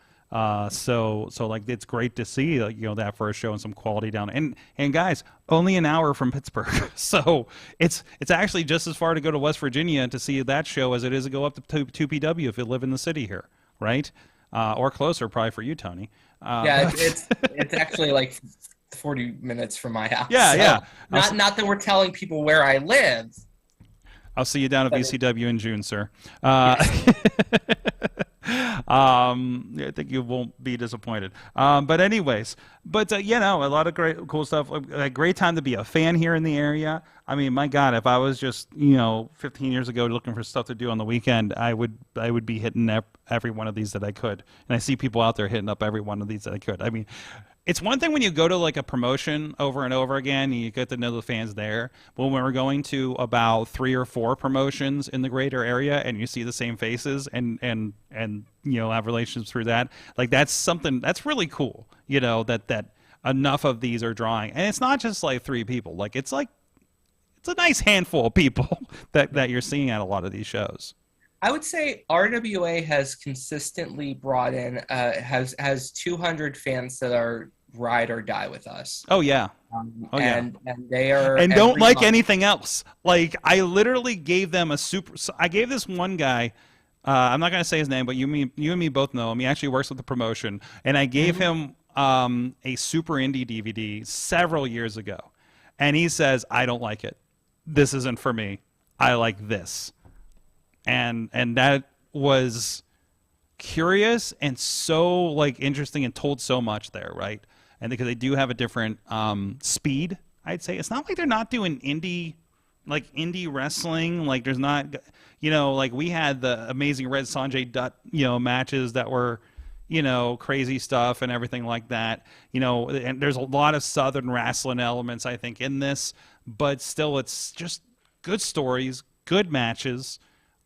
So like it's great to see that first show and some quality down, and guys, only an hour from Pittsburgh, so it's actually just as far to go to West Virginia to see that show as it is to go up to 2PW if you live in the city here. Right, or closer, probably for you, Tony. It's actually like 40 minutes from my house. Yeah. Not that we're telling people where I live. I'll see you down at VCW in June, sir. I think you won't be disappointed. But anyways, a lot of great, cool stuff. A great time to be a fan here in the area. I mean, my God, if I was just 15 years ago looking for stuff to do on the weekend, I would be hitting every one of these that I could. And I see people out there hitting up every one of these that I could. I mean, it's one thing when you go to like a promotion over and over again, and you get to know the fans there. But when we're going to about 3 or 4 promotions in the greater area, and you see the same faces, and have relationships through that, like that's something that's really cool. That enough of these are drawing, and it's not just like 3 people. Like it's a nice handful of people that you're seeing at a lot of these shows. I would say RWA has consistently brought in has 200 fans that are ride or die with us. Oh yeah. And they are and don't like anything else. Like I literally gave them I gave this one guy, I'm not gonna say his name, but you and me both know him. He actually works with the promotion, and I gave him a Super Indie DVD several years ago, and he says, I don't like it. This isn't for me. I like this. And that was curious and so like interesting and told so much there, right? And because they do have a different speed, I'd say. It's not like they're not doing indie wrestling. Like there's not, like we had the amazing Red Sanjay Dutt, matches that were, crazy stuff and everything like that. And there's a lot of Southern wrestling elements, I think, in this, but still it's just good stories, good matches.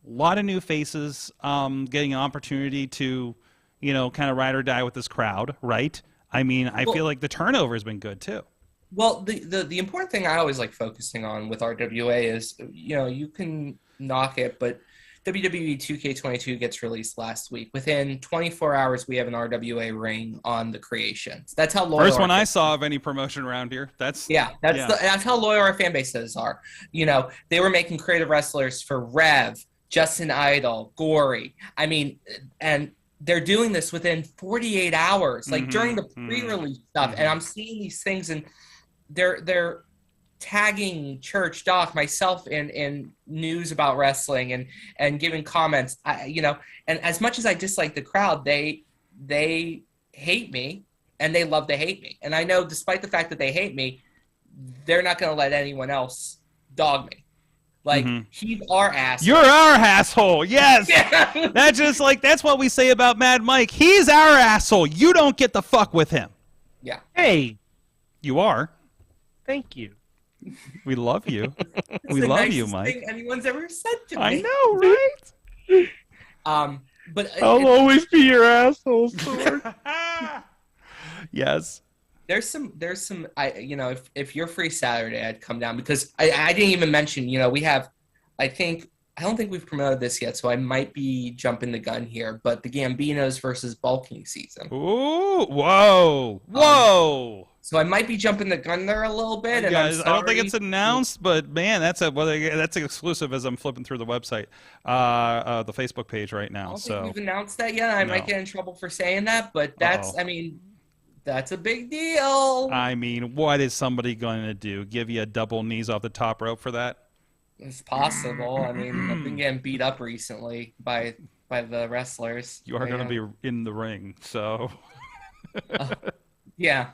A lot of new faces getting an opportunity to, kind of ride or die with this crowd, right? I mean, I feel like the turnover has been good too. Well, the important thing I always like focusing on with RWA is, you can knock it, but WWE 2K22 gets released last week. Within 24 hours, we have an RWA ring on the creations. That's how loyal. First one I saw of any promotion around here. That's how loyal our fan bases are. They were making creative wrestlers for Rev, Justin Idol, Gory. I mean, and they're doing this within 48 hours, like during the pre-release stuff. And I'm seeing these things, and they're tagging Church, Doc, myself in news about wrestling and giving comments. And as much as I dislike the crowd, they hate me and they love to hate me. And I know despite the fact that they hate me, they're not going to let anyone else dog me. Like, he's our asshole. You're our asshole. Yes. Yeah. That's what we say about Mad Mike. He's our asshole. You don't get the fuck with him. Yeah. Hey, you are. Thank you. We love you. We the love nicest you, Mike. thing anyone's ever said to me. I know, right? But I'll always be your asshole, Sword. Yes. There's some. If you're free Saturday, I'd come down because I didn't even mention. We have. I don't think we've promoted this yet, so I might be jumping the gun here. But the Gambinos versus Bulking season. Ooh! Whoa! So I might be jumping the gun there a little bit. And Guys, I'm I don't think sorry. it's announced, but man, that's exclusive as I'm flipping through the website, the Facebook page right I now. don't So think we've announced that yet. I might get in trouble for saying that, but that's. Uh-oh. I mean, that's a big deal. I mean, what is somebody going to do? Give you a double knees off the top rope for that? It's possible. I mean, I've been getting beat up recently by the wrestlers. You are going to be in the ring, so. Yeah.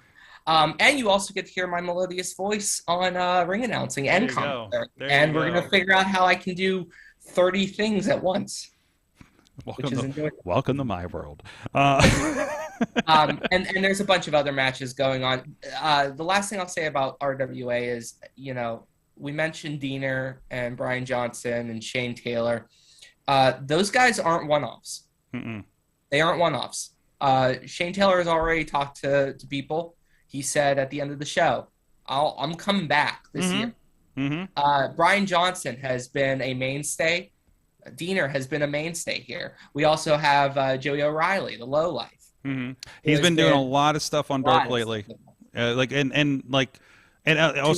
And you also get to hear my melodious voice on ring announcing and commentary. And we're going to figure out how I can do 30 things at once. Welcome to my world. And there's a bunch of other matches going on. The last thing I'll say about RWA is, we mentioned Diener and Brian Johnson and Shane Taylor. Those guys aren't one-offs. They aren't one-offs. Shane Taylor has already talked to people. He said at the end of the show, I'm coming back this year. Brian Johnson has been a mainstay. Diener has been a mainstay here. We also have Joey O'Reilly, the lowlife. He's been doing a lot of stuff on Dark lately. Also,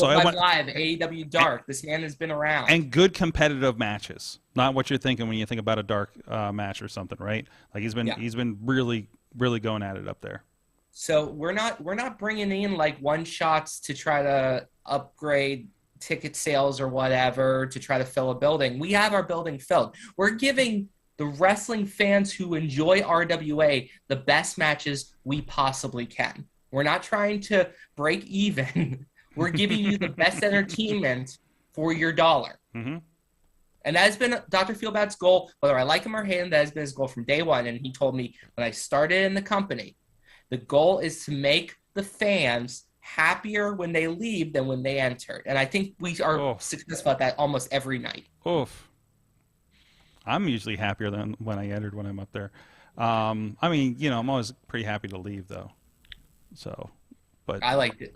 I went live AEW Dark. This man has been around and good competitive matches. Not what you're thinking when you think about a Dark match or something, right? Like he's been really going at it up there. So we're not bringing in like one shots to try to upgrade ticket sales or whatever to try to fill a building. We have our building filled. We're giving the wrestling fans who enjoy RWA the best matches we possibly can. We're not trying to break even. We're giving you the best entertainment for your dollar. And that has been Dr. Feelbad's goal, whether I like him or hate him, that has been his goal from day one. And he told me when I started in the company, the goal is to make the fans happier when they leave than when they entered. And I think we are successful at that almost every night. I'm usually happier than when I entered when I'm up there. I mean, I'm always pretty happy to leave though. So, but I liked it.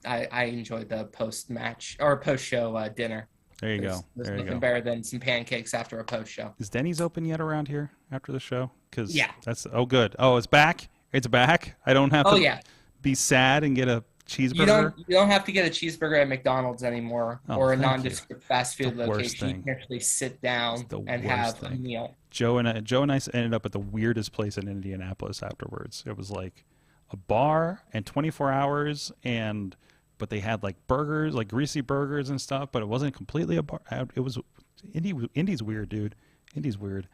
I enjoyed the post-match or post-show dinner. There you go. There's nothing better than some pancakes after a post-show. Is Denny's open yet around here after the show? Because yeah, that's good. Oh, it's back. It's back. I don't have to be sad and get a cheeseburger. You don't have to get a cheeseburger at McDonald's anymore or a nondescript fast food location. You can actually sit down and have a meal. Joe and I ended up at the weirdest place in Indianapolis afterwards. It was like a bar and 24 hours but they had like burgers, like greasy burgers and stuff, but it wasn't completely a bar. It was Indy's weird, dude. Indy's weird.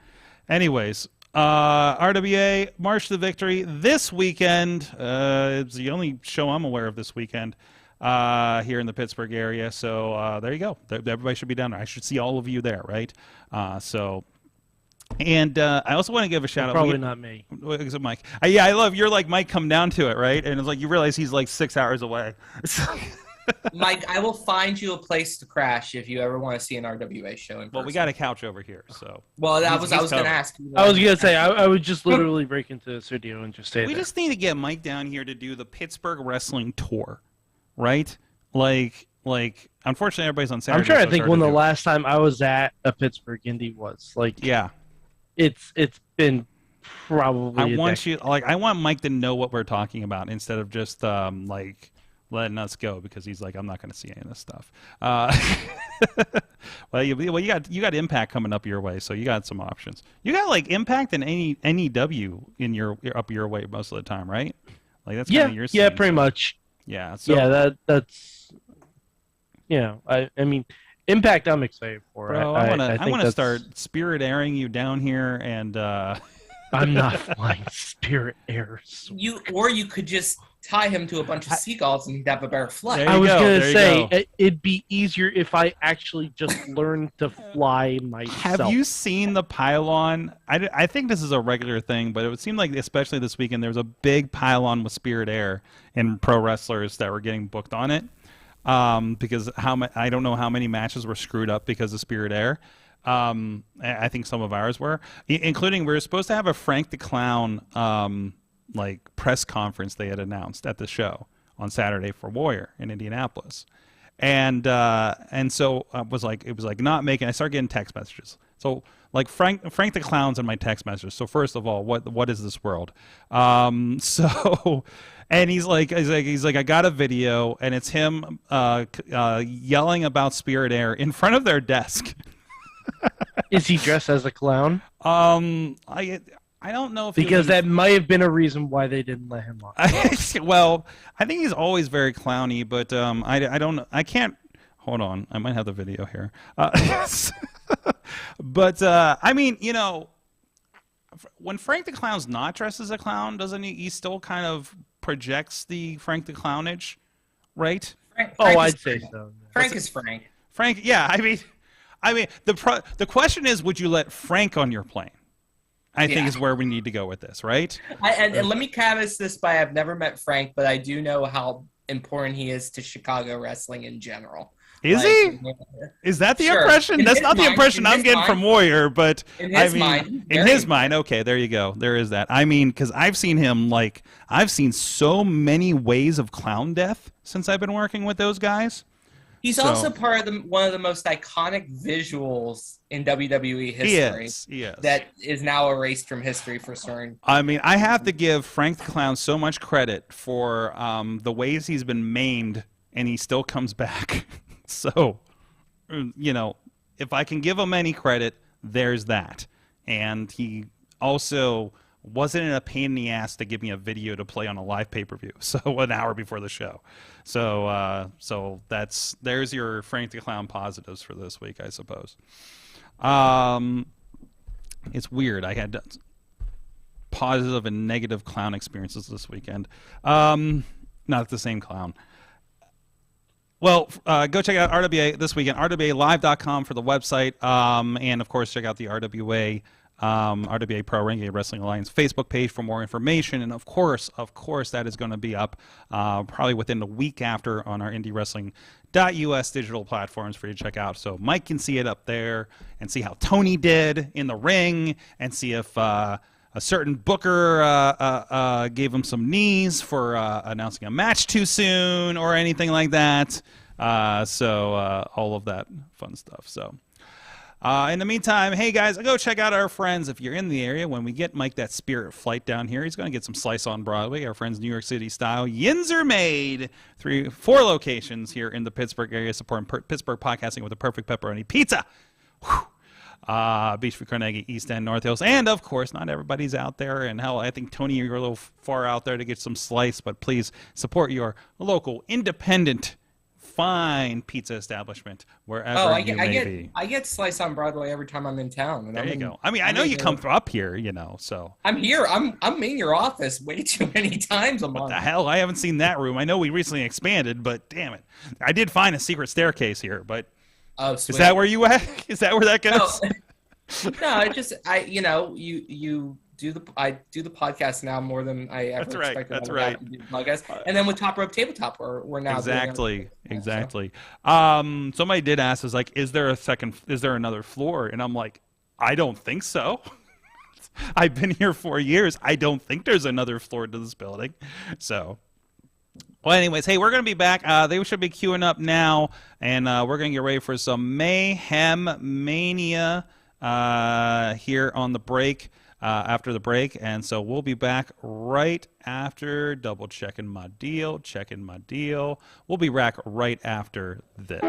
Anyways, RWA March to Victory this weekend. It's the only show I'm aware of this weekend here in the Pittsburgh area. So there you go. Everybody should be down there. I should see all of you there, right? And I also want to give a shout out. Probably not me. Is it Mike? I love you're like Mike. Come down to it, right? And it's like you realize he's like 6 hours away. Mike, I will find you a place to crash if you ever want to see an RWA show in person. Well, we got a couch over here, so. Well, I was going to ask. I was going to say I would just literally break into the studio and just stay there. We just need to get Mike down here to do the Pittsburgh wrestling tour, right? Like unfortunately, everybody's on Saturday. I'm trying to think when the last time I was at a Pittsburgh Indie was. Like, yeah, it's been probably. I want Mike to know what we're talking about instead of just letting us go because he's like, I'm not going to see any of this stuff. Well, you got Impact coming up your way, so you got some options. You got like Impact and NEW up your way most of the time, right? Like that's kind of your scene, pretty much. Yeah. So, yeah, that's. I mean, Impact. I'm excited for. Bro, I want think to start spirit airing you down here, and I'm not flying Spirit Airs. You could just tie him to a bunch of seagulls and have a better flight. There I you was go, gonna there you say go. it'd be easier if I actually just learned to fly myself. Have you seen the pylon? I think this is a regular thing, but it would seem like, especially this weekend, there was a big pylon with Spirit Air and pro wrestlers that were getting booked on it. Because I don't know how many matches were screwed up because of Spirit Air. I think some of ours were, including we were supposed to have a Frank the Clown like press conference they had announced at the show on Saturday for Warrior in Indianapolis, and so it was like not making. I started getting text messages. So like Frank the Clown's in my text messages. So first of all, what is this world? So. And he's like, I got a video, and it's him yelling about Spirit Air in front of their desk. Is he dressed as a clown? I don't know if because that might have been a reason why they didn't let him on. Well, I think he's always very clowny, but I don't know. I can't. Hold on, I might have the video here. But I mean, you know, when Frank the Clown's not dressed as a clown, doesn't he still kind of projects the Frank the Clownage, right? I'd say so. Frank is Frank. Frank, yeah. I mean, the question is, would you let Frank on your plane? I think is where we need to go with this, right? And let me caveat this by I've never met Frank, but I do know how important he is to Chicago wrestling in general. Is he? Is that the impression? That's not the impression I'm getting from Warrior, but in his mind. In his mind, okay, there you go. There is that. I mean, because I've seen him, like, I've seen so many ways of clown death since I've been working with those guys. He's also part of one of the most iconic visuals in WWE history. He is. That is now erased from history for certain. I mean, I have to give Frank the Clown so much credit for the ways he's been maimed, and he still comes back. So, you know, if I can give him any credit, there's that. And he also wasn't a pain in the ass to give me a video to play on a live pay-per-view, so an hour before the show. So there's your Frank the Clown positives for this week, I suppose. It's weird. I had positive and negative clown experiences this weekend. Not the same clown. Well, go check out RWA this weekend, rwalive.com for the website, and of course check out the RWA Pro Renegade Wrestling Alliance Facebook page for more information, and of course that is going to be up probably within the week after on our IndieWrestling.us digital platforms for you to check out, so Mike can see it up there and see how Tony did in the ring and see if a certain booker gave him some knees for announcing a match too soon or anything like that. So all of that fun stuff. So in the meantime, hey guys, go check out our friends if you're in the area. When we get Mike that Spirit flight down here, he's going to get some Slice on Broadway. Our friends New York City style. Yins are made. 4 locations here in the Pittsburgh area supporting Pittsburgh podcasting with a perfect pepperoni pizza. Whew. Beachview, Carnegie, East End, North Hills, and of course, not everybody's out there. And hell, I think Tony, you're a little far out there to get some Slice, but please support your local, independent, fine pizza establishment wherever you may be. I get Slice on Broadway every time I'm in town. And there you go. I mean, I know you come up here, you know, so I'm here. I'm in your office way too many times a month. What the hell? I haven't seen that room. I know we recently expanded, but damn it, I did find a secret staircase here, but. Oh, is that where you at? Is that where that goes? No, you do I do the podcast now more than I ever expected. That's right. To do the podcast. And then with Top Rope Tabletop, we're now exactly. Somebody did ask us like, is there another floor? And I'm like, I don't think so. I've been here 4 years. I don't think there's another floor to this building. So. Well, anyways, hey, we're going to be back. They should be queuing up now, and we're going to get ready for some Mayhem Mania here on the break, after the break. And so we'll be back right after checking my deal. We'll be back right after this.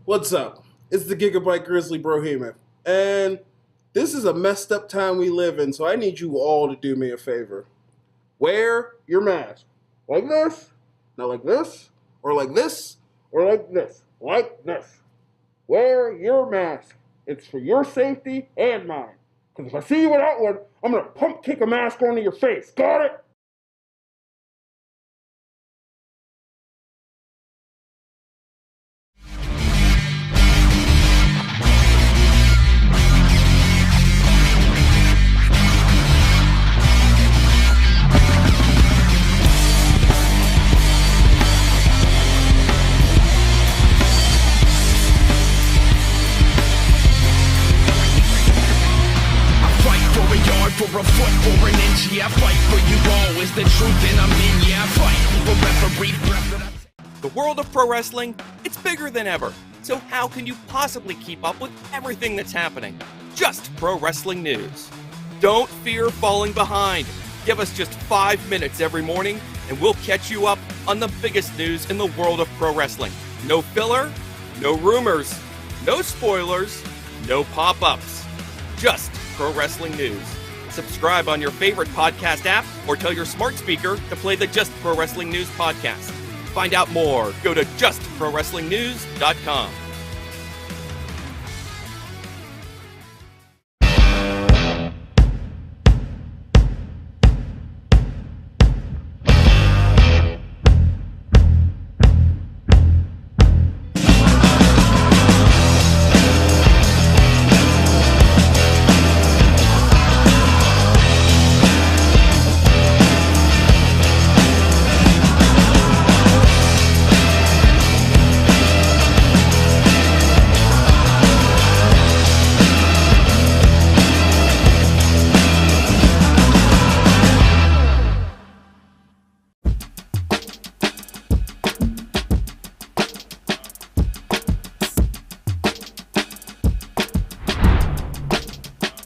What's up? It's the Gigabyte Grizzly Brohema, and this is a messed up time we live in, so I need you all to do me a favor. Wear your mask. Like this, not like this, or like this, or like this, like this. Wear your mask. It's for your safety and mine. Because if I see you without one, I'm going to pump kick a mask onto your face. Got it? For a foot or an inch, yeah, I fight for you all. Is the truth and I'm in, yeah, I fight for every breath that I... The world of pro wrestling, it's bigger than ever. So how can you possibly keep up with everything that's happening? Just pro wrestling news. Don't fear falling behind. Give us just 5 minutes every morning and we'll catch you up on the biggest news in the world of pro wrestling. No filler, no rumors, no spoilers, no pop-ups. Just pro wrestling news. Subscribe on your favorite podcast app or tell your smart speaker to play the Just Pro Wrestling News podcast. Find out more. Go to justprowrestlingnews.com.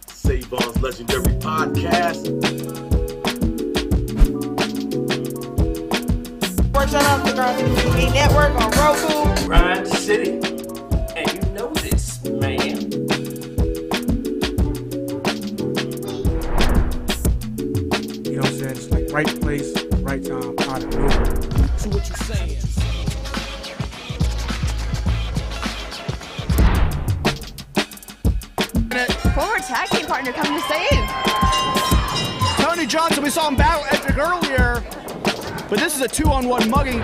Savon's Legendary Podcast. Shout out to Grind TV Network on Roku. Grind City. And you know this, man. You know what I'm saying? It's like right place, right time, out of nowhere. So what you saying? Former tag team partner coming to save. Tony Johnson, we saw him battle Edric earlier, but this is a 2-on-1 mugging.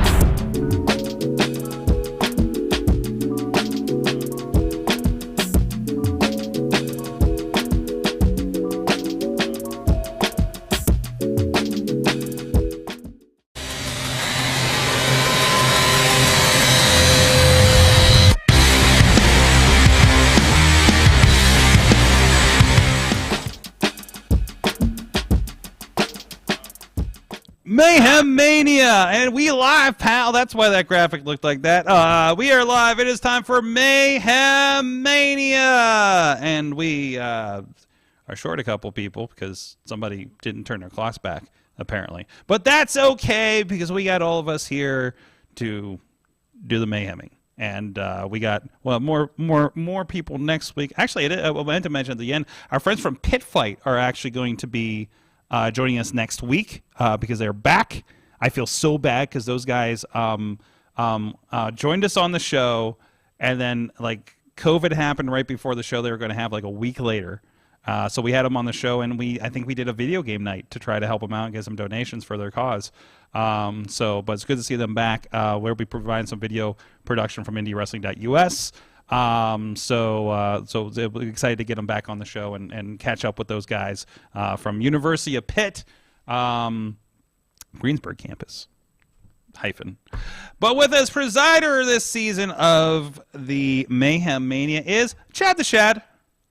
Mayhem Mania, and we live, pal. That's why that graphic looked like that. We are live. It is time for Mayhem Mania, and we are short a couple people because somebody didn't turn their clocks back, apparently. But that's okay because we got all of us here to do the mayheming, and we got more people next week. Actually, I meant to mention at the end, our friends from Pit Fight are actually going to be joining us next week because they're back. I feel so bad because those guys joined us on the show, and then like COVID happened right before the show they were going to have like a week later. So we had them on the show, and I think we did a video game night to try to help them out and get some donations for their cause. But it's good to see them back. We'll be providing some video production from IndieWrestling.us. So excited to get them back on the show and catch up with those guys from University of Pitt, Greensburg campus. But with us, presider this season of the Mayhem Mania is Chad the Shad,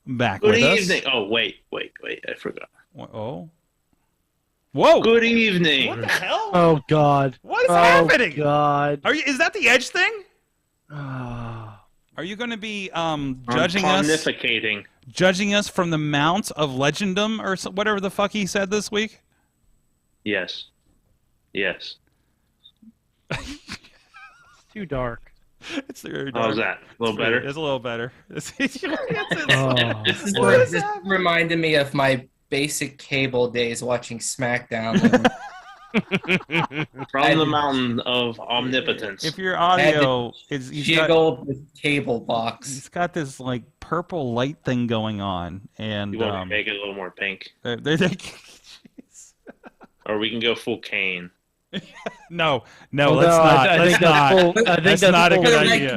back with us. Good evening. Oh, wait, I forgot. Oh. Whoa. Good evening. What the hell? Oh, God. What is happening? Oh, God. Is that the Edge thing? Are you going to be judging us from the Mount of Legendum or whatever the fuck he said this week? Yes. It's too dark. It's very How's dark. that? A little better? It's a little better. This reminded me of my basic cable days watching SmackDown. From the mountain of omnipotence. If your audio is jiggled with cable box, he's got this like purple light thing going on, and You want to make it a little more pink? Or we can go full cane. No, let's not. I think that's not a good idea.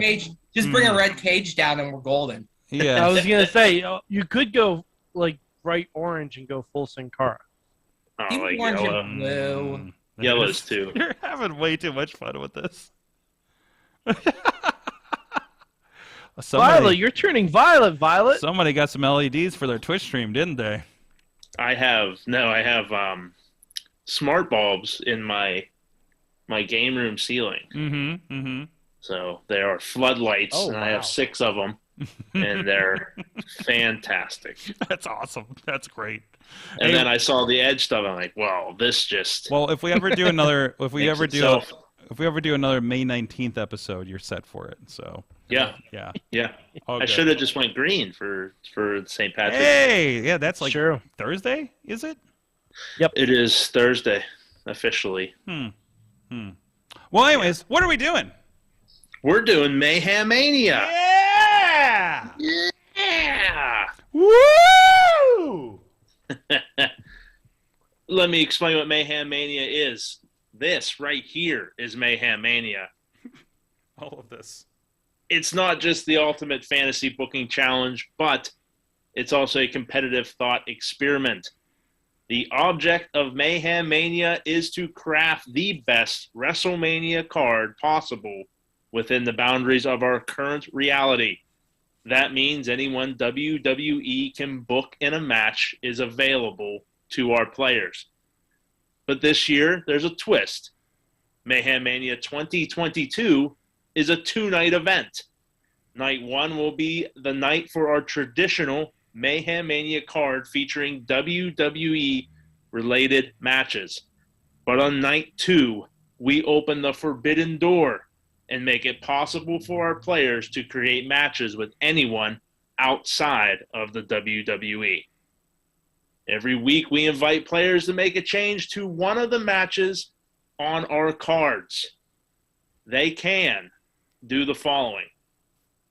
Just bring a red cage down and we're golden. Yeah, I was gonna say you could go like bright orange and go full Sin Cara. Oh, Even like orange yellow. and blue. Yellow's too. You're having way too much fun with this. Violet, you're turning violet, Violet. Somebody got some LEDs for their Twitch stream, didn't they? I have smart bulbs in my game room ceiling. Mm-hmm. So they are floodlights, Oh, and I wow. have 6 of them, and they're fantastic. That's awesome. That's great. And then I saw the edge stuff. I'm like, well, this just If we ever do another, if we makes ever do itself. another May 19th episode, you're set for it. So Yeah. yeah. All I good. should have just went green for St. Patrick's. Hey, yeah, that's like True. Thursday, is it? Yep. It is Thursday, officially. Well, anyways, what are we doing? We're doing Mayhem Mania. Yeah! Yeah! Woo! Let me explain what Mayhem Mania is. This right here is Mayhem Mania. All of this. It's not just the ultimate fantasy booking challenge, but it's also a competitive thought experiment. The object of Mayhem Mania is to craft the best WrestleMania card possible within the boundaries of our current reality. That means anyone WWE can book in a match is available to our players. But this year, there's a twist. Mayhem Mania 2022 is a 2-night event. Night 1 will be the night for our traditional Mayhem Mania card featuring WWE-related matches. But on night 2, we open the forbidden door and make it possible for our players to create matches with anyone outside of the WWE. Every week, we invite players to make a change to one of the matches on our cards. They can do the following: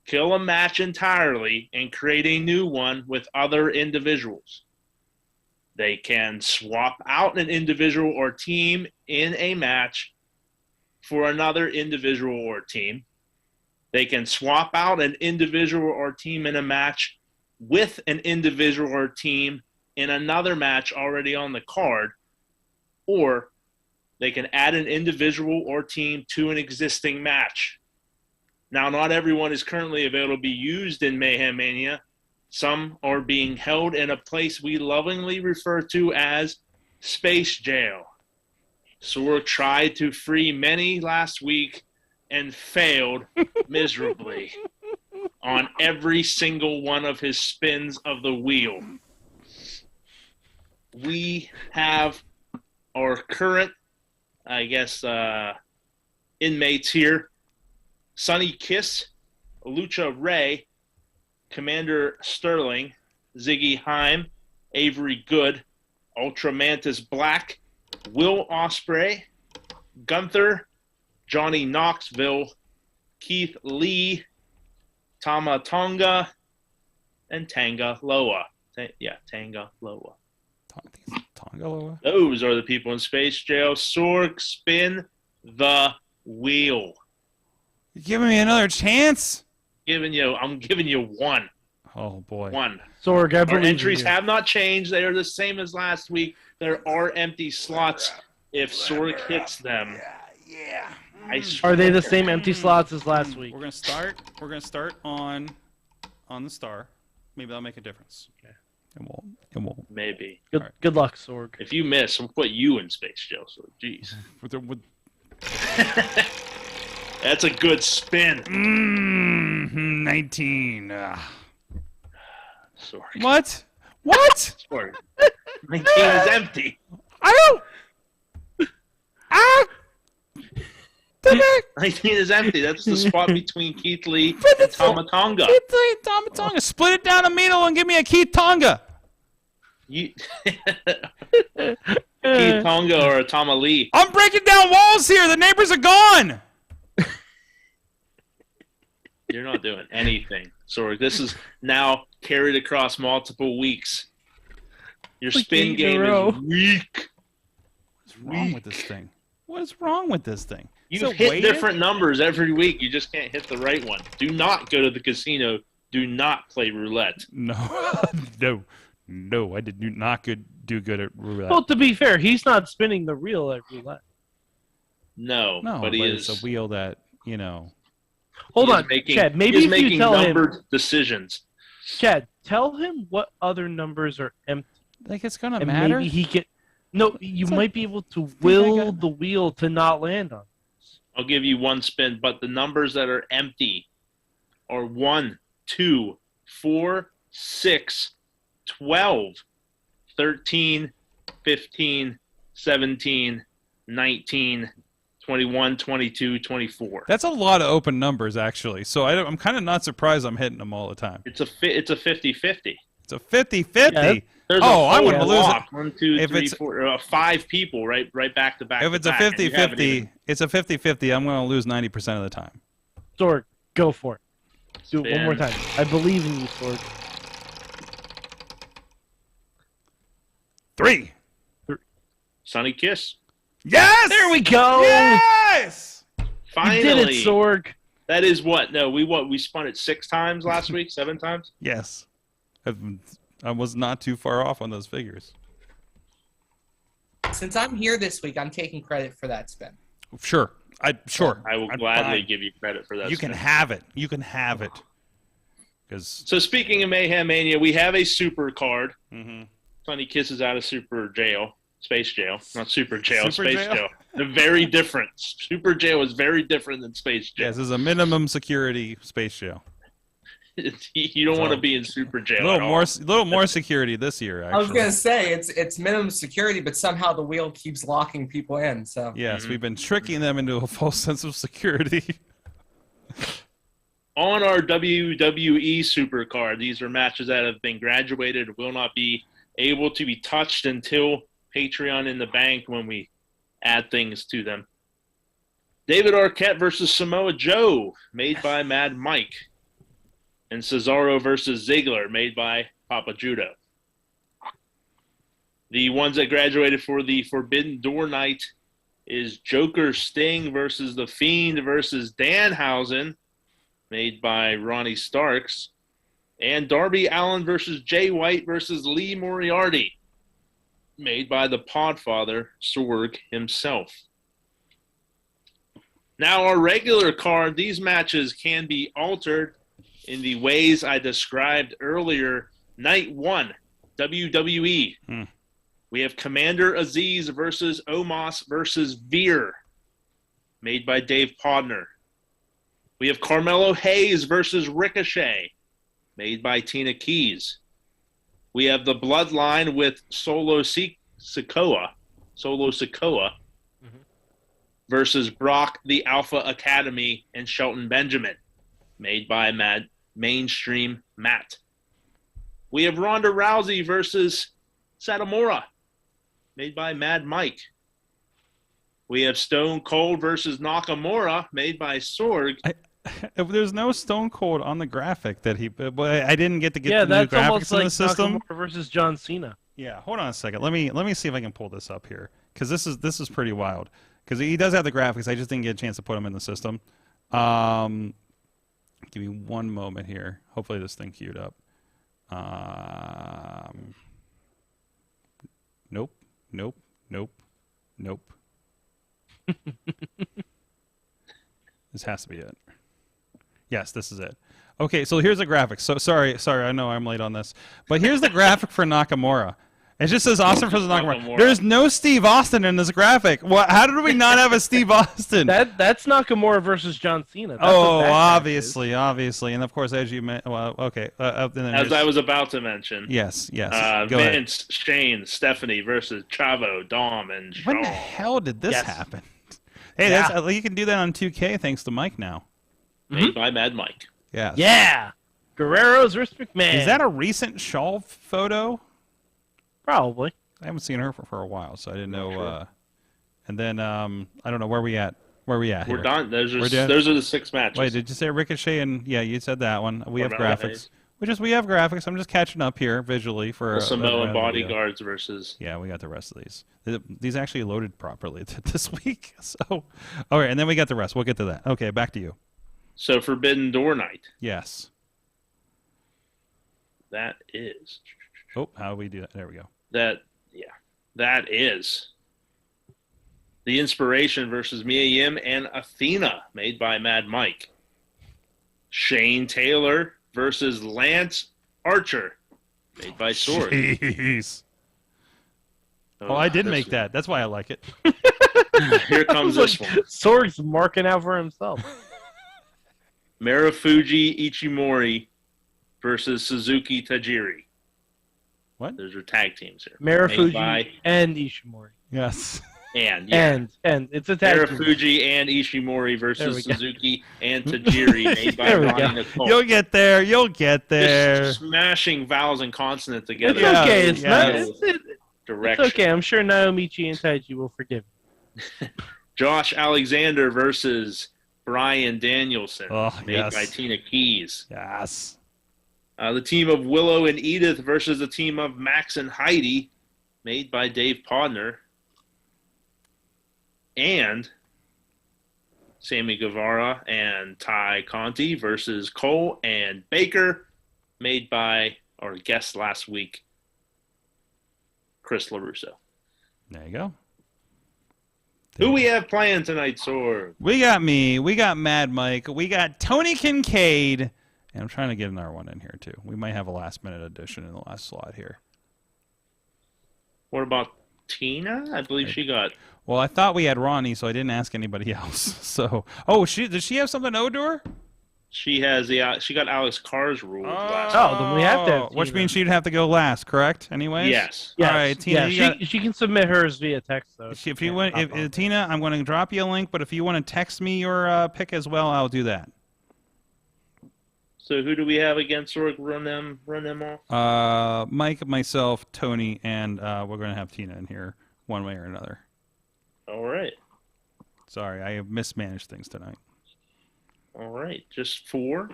kill a match entirely and create a new one with other individuals. They can swap out an individual or team in a match for another individual or team. They can swap out an individual or team in a match with an individual or team in another match already on the card, or they can add an individual or team to an existing match. Now, not everyone is currently available to be used in Mayhem Mania. Some are being held in a place we lovingly refer to as Space Jail. Sorg tried to free many last week and failed miserably on every single one of his spins of the wheel. We have our current, inmates here: Sonny Kiss, Lucha Ray, Commander Sterling, Ziggy Heim, Avery Good, Ultramantis Black, Will Ospreay, Gunther, Johnny Knoxville, Keith Lee, Tama Tonga, and Tanga Loa. Tanga Loa. Tonga Loa? Those are the people in Space Jail. Sorg, spin the wheel. You giving me another chance? I'm giving you one. Oh boy. One. Sorg, I Our believe entries in you. have not changed. They are the same as last week. There are empty slots if Sorg hits them. Yeah. Are they the same empty slots as last week? We're gonna start on the star. Maybe that'll make a difference. Okay. It won't. Maybe. Good luck, Sorg. If you miss, we'll put you in Space Jail. So, jeez. That's a good spin. 19. Sorry. What? What? Sorry. 19 is empty. I don't. 19 is empty. That's the spot between Keith Lee and Tama Tonga. Keith Lee, Tama Tonga. Split it down the middle and give me a Keith Tonga. Keith Tonga or a Tama Lee. I'm breaking down walls here. The neighbors are gone. You're not doing anything, Sorg. This is now carried across multiple weeks. Your spin game is weak. What's wrong with this thing? What is wrong with this thing? You hit different numbers every week. You just can't hit the right one. Do not go to the casino. Do not play roulette. No, no, I did not do good at roulette. Well, to be fair, he's not spinning the reel at roulette. No, but he is. It's a wheel that, you know. Hold on, Chad. Maybe if you tell numbered decisions. Chad, tell him what other numbers are empty. Like it's gonna matter. Maybe he get. No, you might be able to will the wheel to not land on. I'll give you one spin, but the numbers that are empty are 1, 2, 4, 6, 12, 13, 15, 17, 19, 21, 22, 24. That's a lot of open numbers, actually. So I'm kind of not surprised I'm hitting them all the time. It's a 50-50. It's a 50-50. Yeah, I wouldn't lose it. 1, 2, 3, 4, 5 people right back to back. If it's a 50-50, it's a 50-50. I'm going to lose 90% of the time. Sorg, go for it. Do it one more time. I believe in you, Sorg. 3. Sunny Kiss. Yes! There we go! Yes! Finally. You did it, Sorg. That is what? No, we spun it 6 times last week, 7 times? Yes. I was not too far off on those figures. Since I'm here this week, I'm taking credit for that spin. Sure. I will gladly give you credit for that. You can have it. You can have it. So speaking of Mayhem Mania, we have a super card. Mm-hmm. Sunny Kiss is out of super jail. Space jail. Not super jail. Super space jail? They're very different. Super jail is very different than space jail. Yes, it's a minimum security space jail. You don't want to be in super jail. A little more security this year, actually. I was gonna say it's minimum security, but somehow the wheel keeps locking people in. So yes, we've been tricking them into a false sense of security. On our WWE super card, these are matches that have been graduated, will not be able to be touched until Patreon in the bank when we add things to them. David Arquette versus Samoa Joe, made by Mad Mike. And Cesaro versus Ziggler, made by Papa Judo. The ones that graduated for the Forbidden Door night is Joker Sting versus The Fiend versus Danhausen, made by Ronnie Starks. And Darby Allin versus Jay White versus Lee Moriarty, made by the Podfather, Sorg himself. Now, our regular card, these matches can be altered in the ways I described earlier. Night 1, WWE. We have Commander Aziz versus Omos versus Veer, made by Dave Podner. We have Carmelo Hayes versus Ricochet, made by Tina Keys. We have the Bloodline with Solo Sikoa versus Brock the Alpha Academy and Shelton Benjamin, made by Mainstream Matt. We have Ronda Rousey versus Satomura, made by Mad Mike. We have Stone Cold versus Nakamura, made by Sorg. There's no Stone Cold on the graphic that he. I didn't get to get the new that's almost graphics in like the system. Nakamura versus John Cena. Yeah, hold on a second. Let me see if I can pull this up here, because this is pretty wild. Because he does have the graphics. I just didn't get a chance to put them in the system. Give me one moment here. Hopefully this thing queued up. Nope. This has to be it. Yes, this is it. Okay, so here's the graphic. So sorry, I know I'm late on this. But here's the graphic for Nakamura. It just says Austin versus Nakamura. There's no Steve Austin in this graphic. How did we not have a Steve Austin? That's Nakamura versus John Cena. That's obviously. And of course, as you mentioned, okay. As I was about to mention. Yes. Go Vince, ahead. Shane, Stephanie versus Chavo, Dom, and Shawn. When the hell did this happen? Hey, that's you can do that on 2K thanks to Mike now. Made by Mad Mike. Yeah. Yeah. Guerrero's Rich McMahon. Is that a recent Shaw photo? Probably. I haven't seen her for a while, so I didn't know. Sure. And then I don't know where we at. Where we at? We're here? done. Those are the 6 matches. Wait, did you say Ricochet? And yeah, you said that one. We have graphics. Hey. We have graphics. I'm just catching up here visually for Samoan bodyguards versus. Yeah, we got the rest of these. These actually loaded properly this week. So, all right, and then we got the rest. We'll get to that. Okay, back to you. So Forbidden Door night. Yes. That is. Oh, how do we do that? There we go. That is. The Inspiration versus Mia Yim and Athena, made by Mad Mike. Shane Taylor versus Lance Archer, made by Sorg. Jeez. Oh, I did make that. That's why I like it. Here comes this one. Sorg's marking out for himself. Marufuji Ichimori versus Suzuki Tajiri. What? Those are tag teams here. Marufuji and Ishimori. Yes. And it's a tag team. Marufuji and Ishimori versus Suzuki and Tajiri, made by Ronnie Nicole. You'll get there. You'll get there. Just smashing vowels and consonants together. It's okay. It's not. Direction. It's okay. I'm sure Naomichi and Taiji will forgive me. Josh Alexander versus Brian Danielson, made by yes. Tina Keys. Yes. The team of Willow and Edith versus the team of Max and Heidi, made by Dave Podner. And Sammy Guevara and Ty Conti versus Cole and Baker, made by our guest last week, Chris LaRusso. There you go. Who we have playing tonight, Sorg? We got me. We got Mad Mike. We got Tony Kincaid. And I'm trying to get another one in here, too. We might have a last-minute addition in the last slot here. What about Tina? I believe she got... Well, I thought we had Ronnie, so I didn't ask anybody else. So, does she have something owed to her? She has she got Alex Carr's rules last. Then we have to. Which means she'd have to go last, correct? Anyways. Yes. All right, Tina. Yeah, she can submit hers via text though. If you want, Tina, I'm going to drop you a link. But if you want to text me your pick as well, I'll do that. So who do we have again, Sorg? Run them off. Mike, myself, Tony, and we're going to have Tina in here one way or another. All right. Sorry, I have mismanaged things tonight. All right, just 4.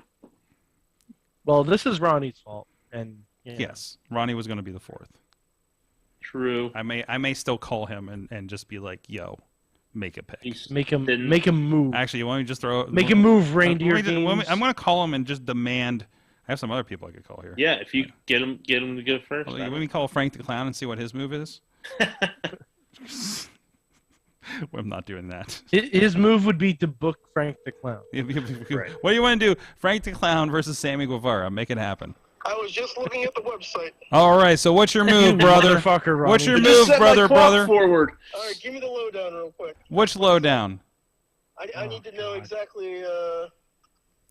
Well, this is Ronnie's fault, and yes, Ronnie was going to be the 4th. True. I may still call him and just be like, "Yo, make a pick, make him move." Actually, you want me to just throw make him move, reindeer games. I'm going to call him and just demand. I have some other people I could call here. Yeah, if you get him to go first. Well, you want me to call Frank the Clown and see what his move is? I'm not doing that. His move would be to book Frank the Clown. Right. What do you want to do? Frank the Clown versus Sammy Guevara. Make it happen. I was just looking at the website. All right, so what's your move, brother? Ronnie. What's your move, brother? Forward. All right, give me the lowdown real quick. Which lowdown? I need to know exactly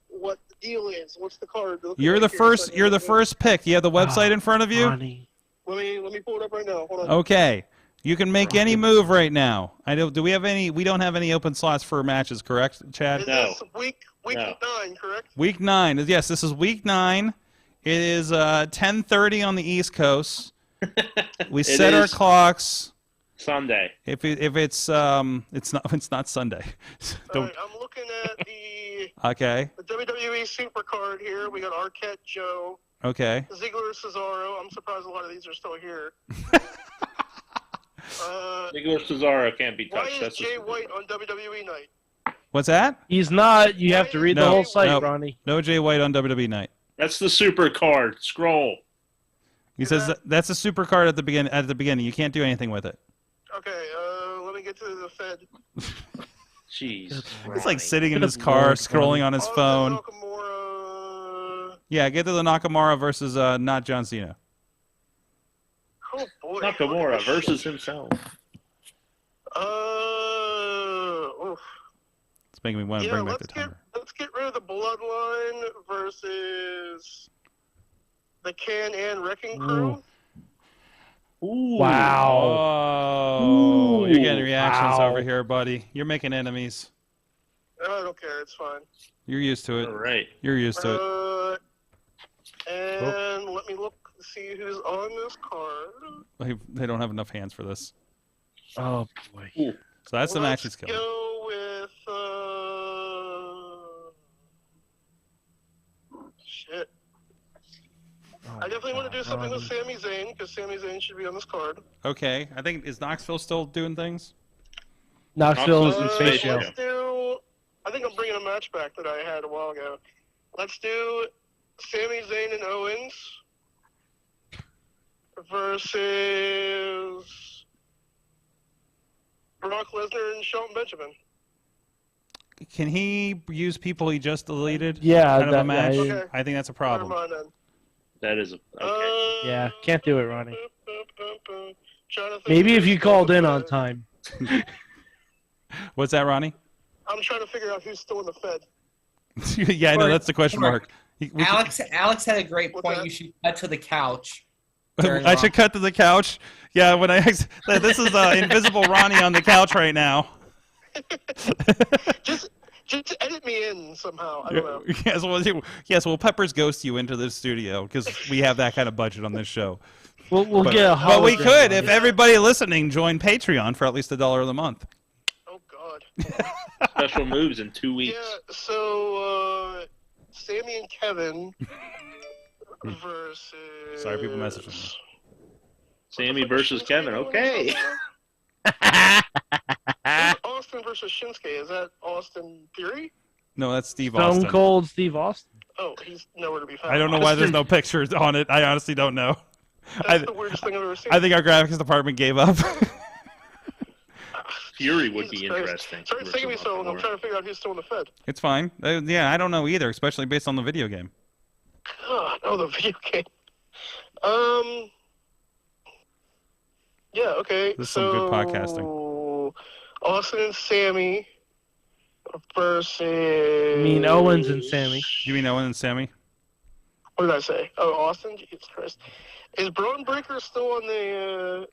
what the deal is. What's the card? You're the first. You're the first pick. You have the website in front of you. Ronnie. Let me pull it up right now. Hold on. Okay. You can make any move right now. Do we have any? We don't have any open slots for matches, correct, Chad? Is this week 9, correct? Week 9. Yes, this is week 9. It is 10:30 on the East Coast. We set our clocks. Sunday. If it's not Sunday. All right, I'm looking at the WWE Supercard here. We got Arquette Joe. Okay. Ziggler Cesaro. I'm surprised a lot of these are still here. Ziggler Cesaro can't be touched. Why is Jay White on WWE night? What's that? He's not. You have to read the whole site, Ronnie. No Jay White on WWE night. That's the super card. Scroll. He says that's a super card at the beginning. You can't do anything with it. Okay, let me get to the Fed. Jeez. He's like sitting in his car, scrolling on his phone. Yeah, get to the Nakamura versus not John Cena. Oh boy. Nakamura versus himself. Oof. It's making me want to bring back the timer. Let's get rid of the Bloodline versus the Can-Am Wrecking Crew. Ooh. Wow. Oh, you're getting reactions wow. over here, buddy. You're making enemies. I don't care. It's fine. You're used to it. All right. You're used to it. And let me look, see who's on this card. They don't have enough hands for this. Oh boy. So that's the match he's Let's killing. go with shit. I definitely want to do something with Sami Zayn because Sami Zayn should be on this card. Okay, I think is Knoxville still doing things? Knoxville is in Space Show. Let's do. I think I'm bringing a match back that I had a while ago. Let's do Sami Zayn and Owens versus Brock Lesnar and Shelton Benjamin. Can he use people he just deleted? Yeah, out of a that- match. okay. I think that's a problem. Never mind then. That is okay. Yeah, can't do it, Ronnie. Trying to think Maybe of if you who's called still in the on Fed. time. What's that, Ronnie? I'm trying to figure out who's still in the Fed. Yeah, I know that's the question mark. Alex had a great point. You should cut to the couch. I should cut to the couch. Yeah, when this is invisible Ronnie on the couch right now. Just edit me in somehow. I don't know. Yes, well, Peppers ghost you into the studio because we have that kind of budget on this show. We'll but, get a but we hologram could on if it. everybody listening joined Patreon for at least $1 a month. Oh God. Special moves in 2 weeks. Yeah. So Sammy and Kevin versus. Sorry, people messaging me. Sammy versus Kevin. Okay. Austin versus Shinsuke. Is that Austin Theory? No, that's Steve Stone Austin. Cold Steve Austin. Oh, he's nowhere to be found. I don't know why there's no pictures on it. I honestly don't know. That's the weirdest thing I've ever seen. I think our graphics department gave up. Fury would be Jesus Christ. interesting. Sorry, it's taking me so long. I'm trying to figure out who's still in the Fed. It's fine. Yeah, I don't know either, especially based on the video game. God, oh, the video game. Yeah, okay. This is some good podcasting. Austin and Sammy versus. You mean Owens and Sammy? You mean Owen and Sammy? What did I say? Oh, Austin? Jesus Christ. Is Braun Breaker still on the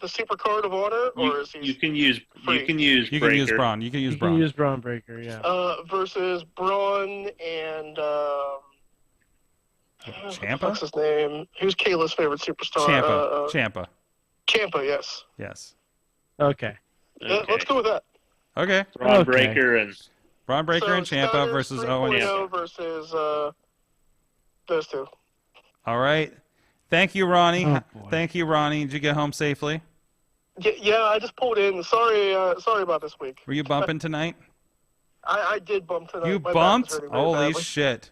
Super Card of Honor, or is he? You can use. free? You can use. You Breaker. can use Braun. You can use You can Braun. use Braun Breaker, yeah. Versus Braun and Ciampa? what's his name? Who's Kayla's favorite superstar? Ciampa. Ciampa, yes. Yes. Okay. Yeah, let's go with that. Okay. Braun Breaker and. Braun Breaker and Ciampa Stunner versus 3.0 Owen. versus those two. All right. Thank you, Ronnie. Oh, Thank you, Ronnie. Did you get home safely? Yeah, I just pulled in. Sorry about this week. Were you bumping tonight? I did bump tonight. You My back was bumped? hurting very Holy badly. shit.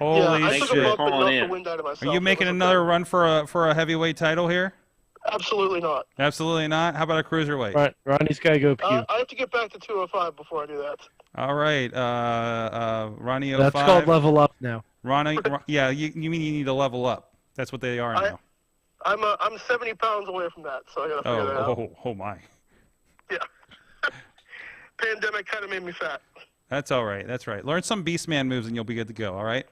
Yeah, Holy I took a shit. bump and knocked the wind out of myself. Are you It making was another run for a heavyweight title here? Absolutely not. Absolutely not. How about a cruiserweight? Right, Ronnie's got to go puke. I have to get back to 205 before I do that. All right. Ronnie 05. That's called level up now. Ronnie, yeah, you mean you need to level up. That's what they are now. I'm 70 pounds away from that, so I gotta figure that out. Oh my. Yeah. Pandemic kind of made me fat. That's all right. That's right. Learn some Beastman moves and you'll be good to go. All right.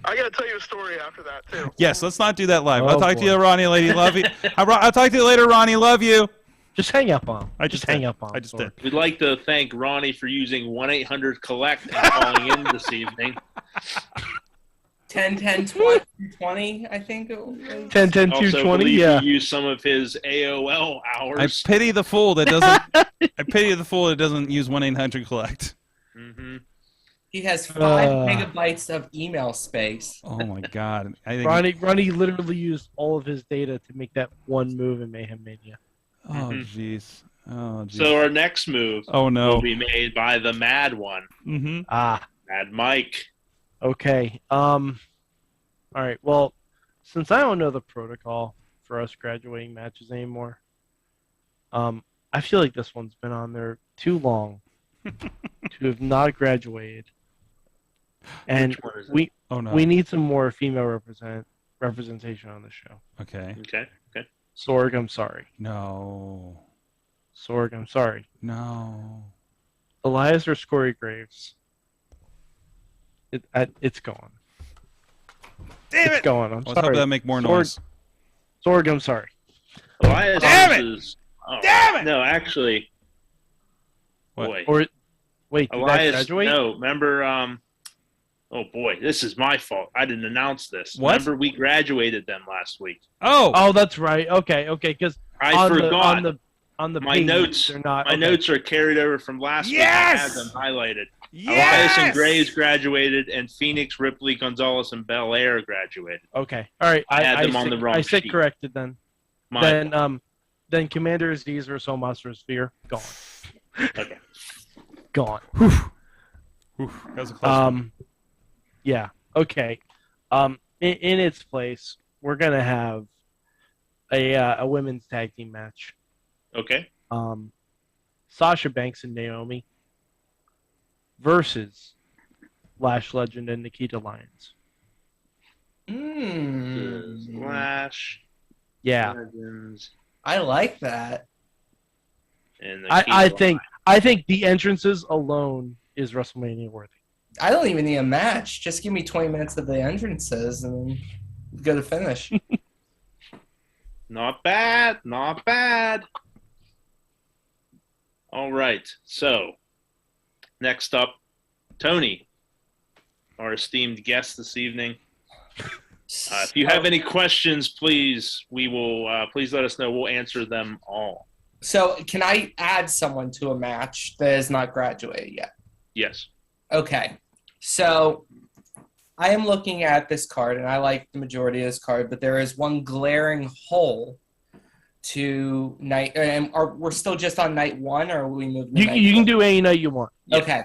I gotta tell you a story after that too. Yes. Let's not do that live. I'll Oh, talk to you, boy. Ronnie, lady. Love you. I'll talk to you later, Ronnie. Love you. Just hang up on him. I just just hang did. up on him. I just did. We'd like to thank Ronnie for using 1-800-COLLECT and calling in this evening. 10, 10, 20, 20, I think. 10, 10, Also, 220, believe yeah. he used some of his AOL I hours. pity the fool that doesn't. I pity the fool that doesn't use 1-800-COLLECT. Mm-hmm. He has 5 megabytes of email space. Oh my God! I think Ronnie literally used all of his data to make that one move in Mayhem Mania. Oh jeez. Oh jeez. So our next move will be made by the Mad One. Mm-hmm. Mad Mike. Okay. All right. Well, since I don't know the protocol for us graduating matches anymore, I feel like this one's been on there too long to have not graduated. And we need some more female representation on the show. Okay. Okay. Sorg, I'm sorry. No. Sorg, I'm sorry. No. Elias or Corey Graves? It's gone. Damn it's gone. I'm Let's sorry. hope that make more Sorg, noise. Sorg, I'm sorry. Elias Damn it! is. Oh, Damn it! No, actually. What? Boy. Or wait, did that Elias, graduate? no, remember, oh boy, this is my fault. I didn't announce this. What? Remember, we graduated them last week. Oh, that's right. Okay, because I forgot. On the my page, notes. they're not. My okay. notes are carried over from last week. Yes! I had them highlighted. Yes! Elias and Graves graduated, and Phoenix, Ripley, Gonzalez, and Belair graduated. Okay, all right. I had them on the wrong I said sheet. corrected then. My fault. Then Commander Aziz or Soul Master Sphere gone. Okay. Gone. That was a close one. Yeah. Okay. In its place, we're gonna have a women's tag team match. Okay. Sasha Banks and Naomi versus Lash Legend and Nikita Lyons. Lash. Yeah. Legends, I like that. and I think the entrances alone is WrestleMania worthy. I don't even need a match. Just give me 20 minutes of the entrances and then go to finish. Not bad. Not bad. All right. So, next up, Tony, our esteemed guest this evening. If you have any questions, please, please let us know. We'll answer them all. So, can I add someone to a match that is not graduated yet? Yes. Okay. So, I am looking at this card, and I like the majority of this card, but there is one glaring hole to night. And we're still just on night one, or are we moving to night You can two? do any night you want. Okay.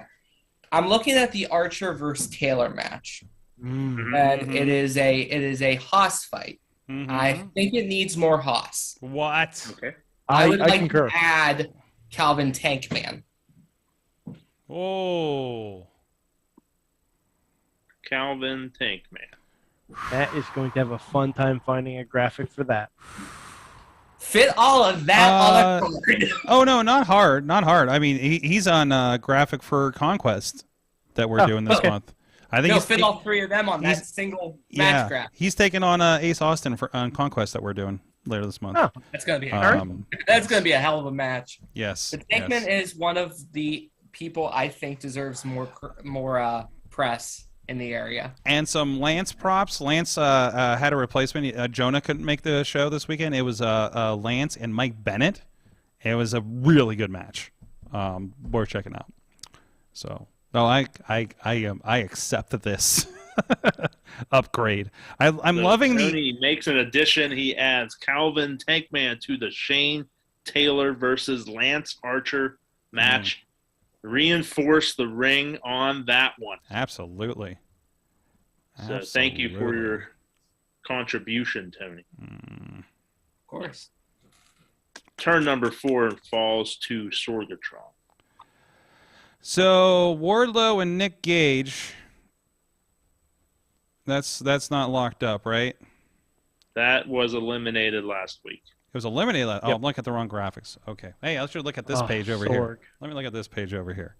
I'm looking at the Archer versus Taylor match. Mm-hmm. And it is a Haas fight. Mm-hmm. I think it needs more Haas. What? Okay. I would like concur. to add Calvin Tankman. Oh. Calvin Tankman. Matt is going to have a fun time finding a graphic for that. Fit all of that on a card. Oh no, not hard, not hard. I mean, he's on graphic for Conquest that we're doing this month. I think fit all three of them on that single match graph. He's taking on Ace Austin on Conquest that we're doing later this month. Oh, that's gonna be that's gonna be a hell of a match. Yes. But Tankman is one of the people I think deserves more press in the area. And some Lance props. Lance had a replacement. Jonah couldn't make the show this weekend. It was Lance and Mike Bennett. It was a really good match. Worth checking out. So, no, I accept this upgrade. I'm loving Tony makes an addition. He adds Calvin Tankman to the Shane Taylor versus Lance Archer match. Reinforce the ring on that one. Absolutely. So thank you for your contribution, Tony. Of course. Turn number 4 falls to Sorgatron. So Wardlow and Nick Gage. That's not locked up, right? That was eliminated last week. It was eliminated. Yep. Oh, I'm looking at the wrong graphics. Okay. Hey, let's look at this page over here. Let me look at this page over here.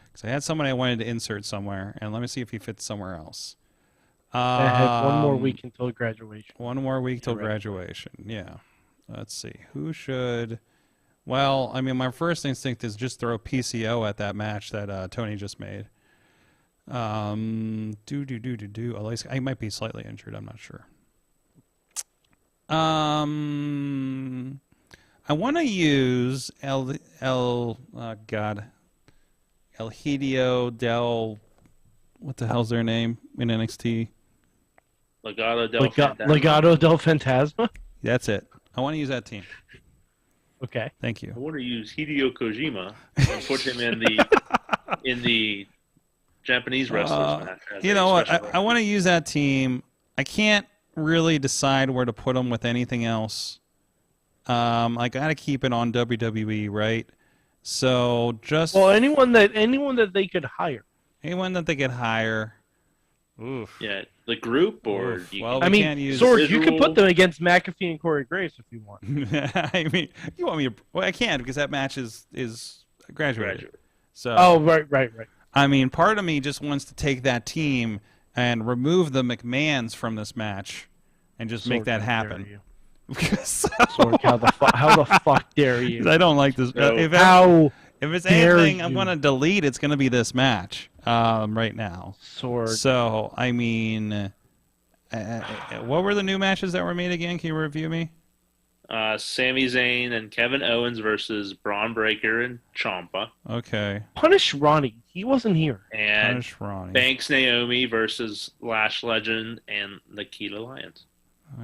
Because I had someone I wanted to insert somewhere, and let me see if he fits somewhere else. I have one more week until graduation. One more week till graduation. Yeah. Let's see. Who should... Well, I mean, my first instinct is just throw PCO at that match that Tony just made. At least I might be slightly injured. I'm not sure. I want to use El Hidio del, what the hell's their name in NXT? Legado del Fantasma. Legado del Fantasma? That's it. I want to use that team. Okay. Thank you. I want to use Hideo Kojima and put him in the Japanese wrestlers match. You know what? I want to use that team. I can't really decide where to put them with anything else. I got to keep it on WWE, right? So just anyone that they could hire. Anyone that they could hire. Oof. Yeah, the group or Oof. you Well, I mean, Sorg, you could put them against McAfee and Corey Graves if you want. I mean, you want me to? Well, I can because that match is graduated. So. Oh, right. I mean, part of me just wants to take that team and remove the McMahons from this match, and just make that happen. Sorg, how the fuck dare you? I don't like this. If it's anything, I'm going to delete. It's going to be this match right now. Sorg. So I mean, what were the new matches that were made again? Can you review me? Sami Zayn and Kevin Owens versus Braun Breaker and Ciampa. Okay. Punish Ronnie. He wasn't here. And Punish Ronnie. Banks Naomi versus Lash Legend and Nikita Lyons.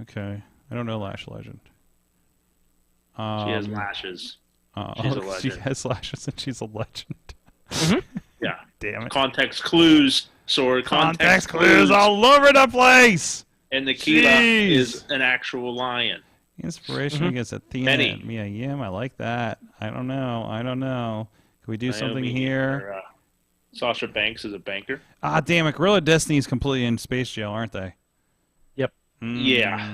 Okay. I don't know Lash Legend. She has lashes. She's a legend. She has lashes and she's a legend. Yeah. Damn it. Context clues, Sorg. Context clues all over the place. And Nikita is an actual lion. Inspiration against Athena and Mia Yim. I like that. I don't know. Can we do something here? Sasha Banks is a banker. Ah, damn it. Gorilla Destiny's completely in space jail, aren't they? Yep. Yeah.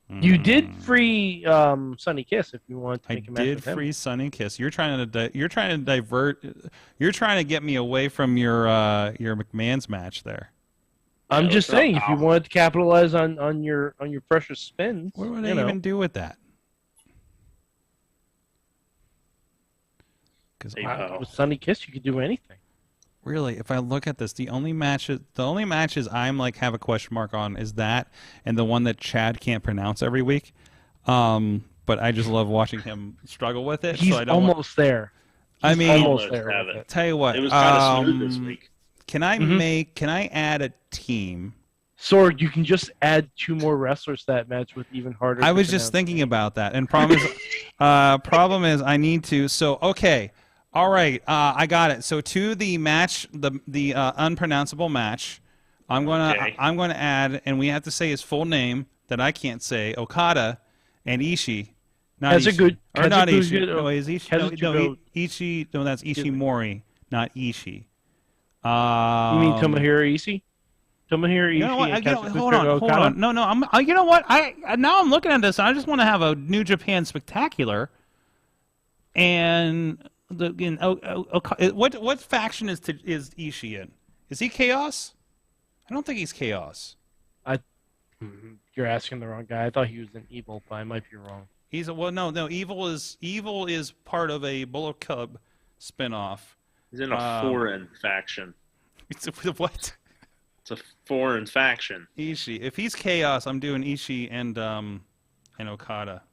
You did free Sunny Kiss if you wanted to make a match with him. I did free Sunny Kiss. You're trying to divert. You're trying to get me away from your McMahon's match there. I'm just saying, if you wanted to capitalize on your precious spins, what would I even do with that? Because with Sunny Kiss, you could do anything. Really, if I look at this, the only matches I'm like have a question mark on is that and the one that Chad can't pronounce every week. But I just love watching him struggle with it. He's so I don't almost there. I mean, almost there. Tell you what, it was kind of smooth this week. Can I add a team? Sorg, you can just add 2 more wrestlers to that match with even harder. I was just thinking about that, and problem is I need to. So okay, all right, I got it. So to the match, the unpronounceable match, I'm gonna add, and we have to say his full name that I can't say. Okada and Ishii. Not That's Ishii. a good. Or not Ishii. Good, No, is Ishii? No, Ishii. No, that's Ishimori, not Ishii. You mean Tomohiro Ishii? Tomohiro Ishii. You know what? Hold on. No. You know what? Now I'm looking at this. I just want to have a New Japan Spectacular. And what faction is Ishii in? Is he Chaos? I don't think he's Chaos. You're asking the wrong guy. I thought he was an Evil, but I might be wrong. No. Evil is part of a Bullet Club spinoff. He's in a foreign faction. It's what? It's a foreign faction. Ishii. If he's Chaos, I'm doing Ishii and Okada.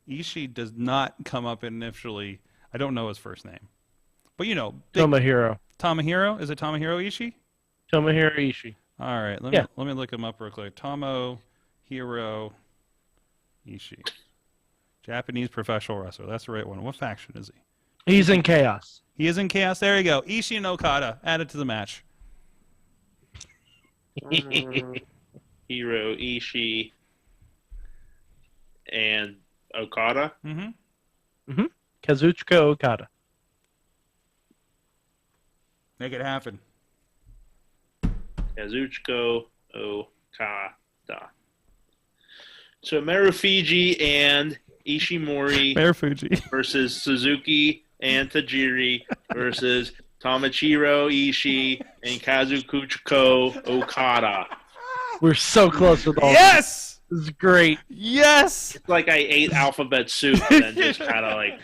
Ishii does not come up initially. I don't know his first name, but Tomohiro. Tomohiro? Is it Tomohiro Ishii? Tomohiro Ishii. All right. Let me look him up real quick. Tomohiro Ishii. Japanese professional wrestler. That's the right one. What faction is he? He's in Chaos. He is in Chaos. There you go. Ishii and Okada added to the match. Hiro Ishii and Okada. Kazuchika Okada. Make it happen. Kazuchika Okada. So Marufuji and Ishimori versus Suzuki and Tajiri versus Tomohiro Ishii and Kazuchika Okada. We're so close with all this. This is great. Yes. It's like I ate alphabet soup and then just kind of like,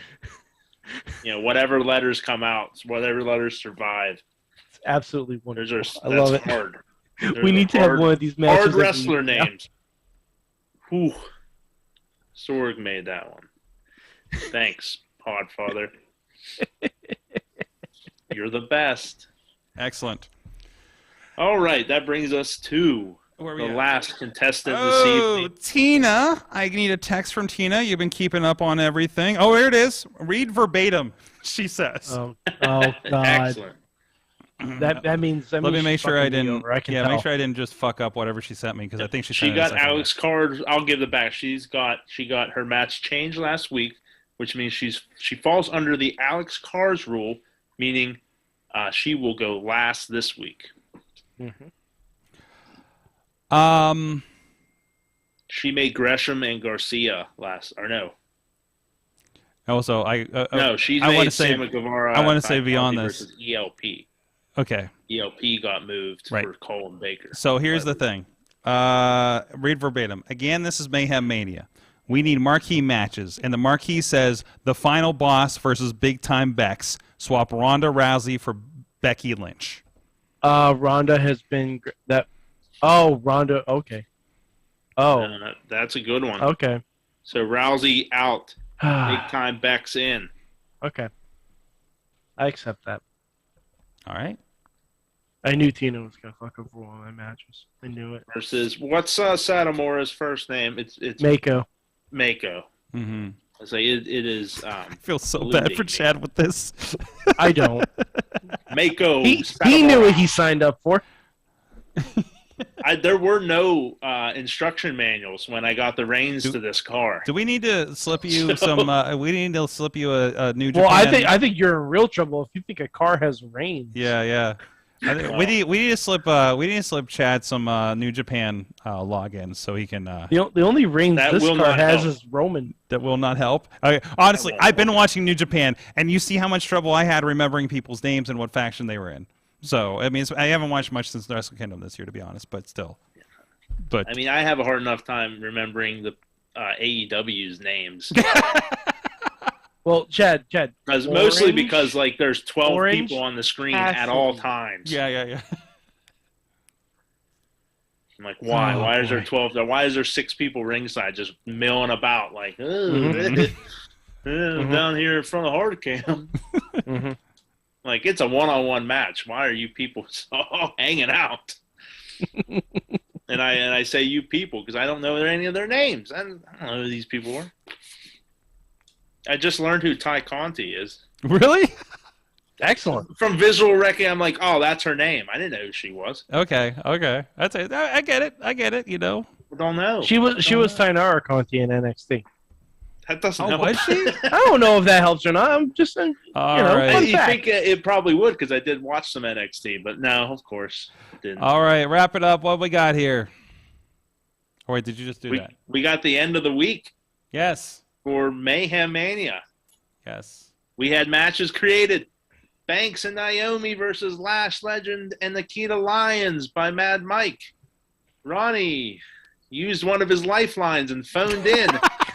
whatever letters come out, whatever letters survive. It's absolutely wonderful. I love it. Hard. We need to have one of these matches. Hard wrestler names. Whew. Sorg made that one. Thanks, Podfather. You're the best. Excellent. All right, that brings us to the last contestant this evening. Tina. I need a text from Tina. You've been keeping up on everything. Oh, here it is. Read verbatim, she says. Oh God. Excellent. That means Let me make sure I didn't. Make sure I didn't just fuck up whatever she sent me because I think she got Alex cards. I'll give it back. She got her match changed last week, which means she falls under the Alex Cars rule, meaning she will go last this week. She made Gresham and Garcia last, or no? Also, no, she's made Sam Guevara. I want to say beyond this ELP. Okay. ELP got moved for Cole and Baker. So here's the thing. Read verbatim. Again, this is Mayhem Mania. We need marquee matches. And the marquee says the final boss versus big time Bex. Swap Ronda Rousey for Becky Lynch. Ronda has been that. Oh, Ronda. Okay. Oh, that's a good one. Okay. So Rousey out, big time Bex in. Okay. I accept that. All right. I knew Tina was gonna fuck up for one of my matches. I knew it. Versus what's Satomura's first name? It's Mako. Mako. Mm-hmm. It's like it is. I feel so bad for Chad with this. I don't. Mako. He knew what he signed up for. There were no instruction manuals when I got the reins to this car. Do we need to slip you some? We need to slip you a New Japan. Well, I think you're in real trouble if you think a car has reins. Yeah. I think we need to slip Chad some New Japan logins so he can. The only reins this car has is Roman. That will not help. Honestly, I've been watching New Japan, and you see how much trouble I had remembering people's names and what faction they were in. So I mean, I haven't watched much since the Wrestle Kingdom this year, to be honest. But still, I mean, I have a hard enough time remembering the AEW's names. Well, Chad. Mostly because like there's 12 people on the screen at all times. Yeah. I'm like, why? Why is there 12? Why is there 6 people ringside just milling about like, down here in front of hard cam? Like it's a one-on-one match. Why are you people all hanging out? and I say you people because I don't know any of their names. I don't know who these people are. I just learned who Ty Conti is. Really? Excellent. From visual recce, I'm like, oh, that's her name. I didn't know who she was. Okay. That's it. I get it. You know. I don't know. She was Tainara Conti in NXT. That doesn't help. Was she? I don't know if that helps or not. I'm just saying. Right. You think it probably would because I did watch some NXT, but no, of course, it didn't. All right, wrap it up. What we got here? Or wait, did you just do that? We got the end of the week. Yes. For Mayhem Mania. Yes. We had matches created. Banks and Naomi versus Lash Legend and Nikita Lyons by Mad Mike. Ronnie used one of his lifelines and phoned in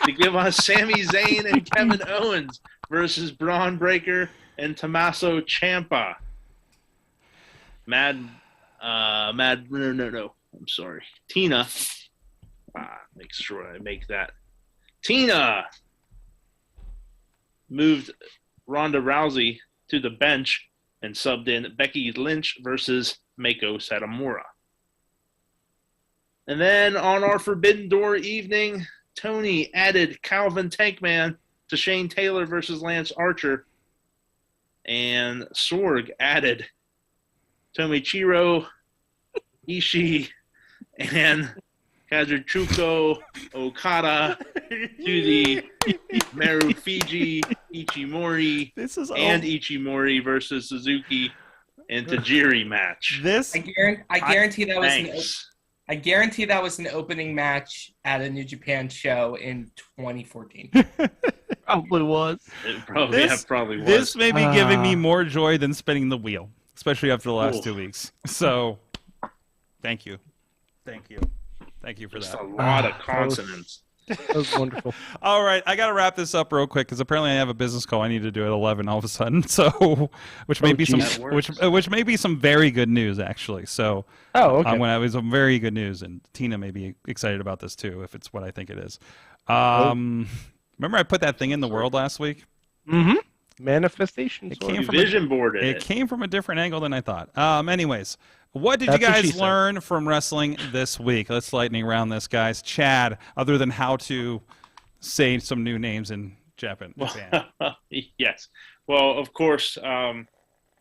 to give us Sami Zayn and Kevin Owens versus Braun Breaker and Tommaso Ciampa. No. I'm sorry. Tina. Make sure I make that. Tina moved Ronda Rousey to the bench and subbed in Becky Lynch versus Mako Satomura. And then on our Forbidden Door evening, Tony added Calvin Tankman to Shane Taylor versus Lance Archer. And Sorg added Tomichiro Ishii and Kazuchika Okada to the Marufuji Ichimori Ichimori versus Suzuki and Tajiri match. I guarantee that was I guarantee that was an opening match at a New Japan show in 2014. Probably was. It probably was. This may be giving me more joy than spinning the wheel, especially after the last 2 weeks. So, thank you for Just that. a lot of consonants. That was wonderful. All right, I got to wrap this up real quick because apparently I have a business call I need to do at 11 all of a sudden. So, which may be some very good news actually. So, okay. I'm gonna have some very good news, and Tina may be excited about this too if it's what I think it is. Remember I put that thing in the world last week? Mm-hmm. Manifestation. It came from vision board. It came from a different angle than I thought. Anyways. What did you guys learn from wrestling this week? Let's lightning round this, guys. Chad, other than how to say some new names in Japan. Yes. Well, of course,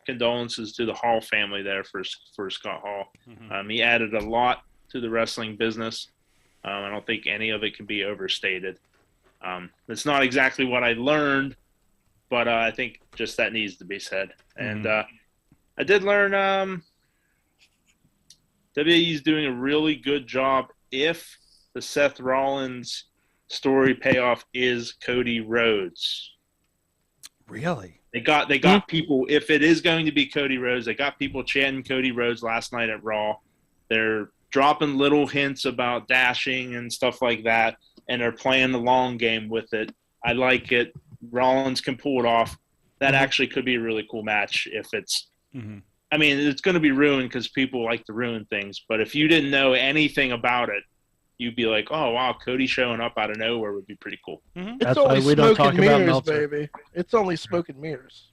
condolences to the Hall family there for Scott Hall. Mm-hmm. He added a lot to the wrestling business. I don't think any of it can be overstated. It's not exactly what I learned, but I think just that needs to be said. Mm-hmm. And I did learn WWE's doing a really good job if the Seth Rollins story payoff is Cody Rhodes. Really? They got people, if it is going to be Cody Rhodes, they got people chanting Cody Rhodes last night at Raw. They're dropping little hints about dashing and stuff like that, and they're playing the long game with it. I like it. Rollins can pull it off. That actually could be a really cool match if it's I mean, it's going to be ruined because people like to ruin things, but if you didn't know anything about it, you'd be like, oh, wow, Cody showing up out of nowhere would be pretty cool. It's only smoke and mirrors, baby. It's only smoke and mirrors.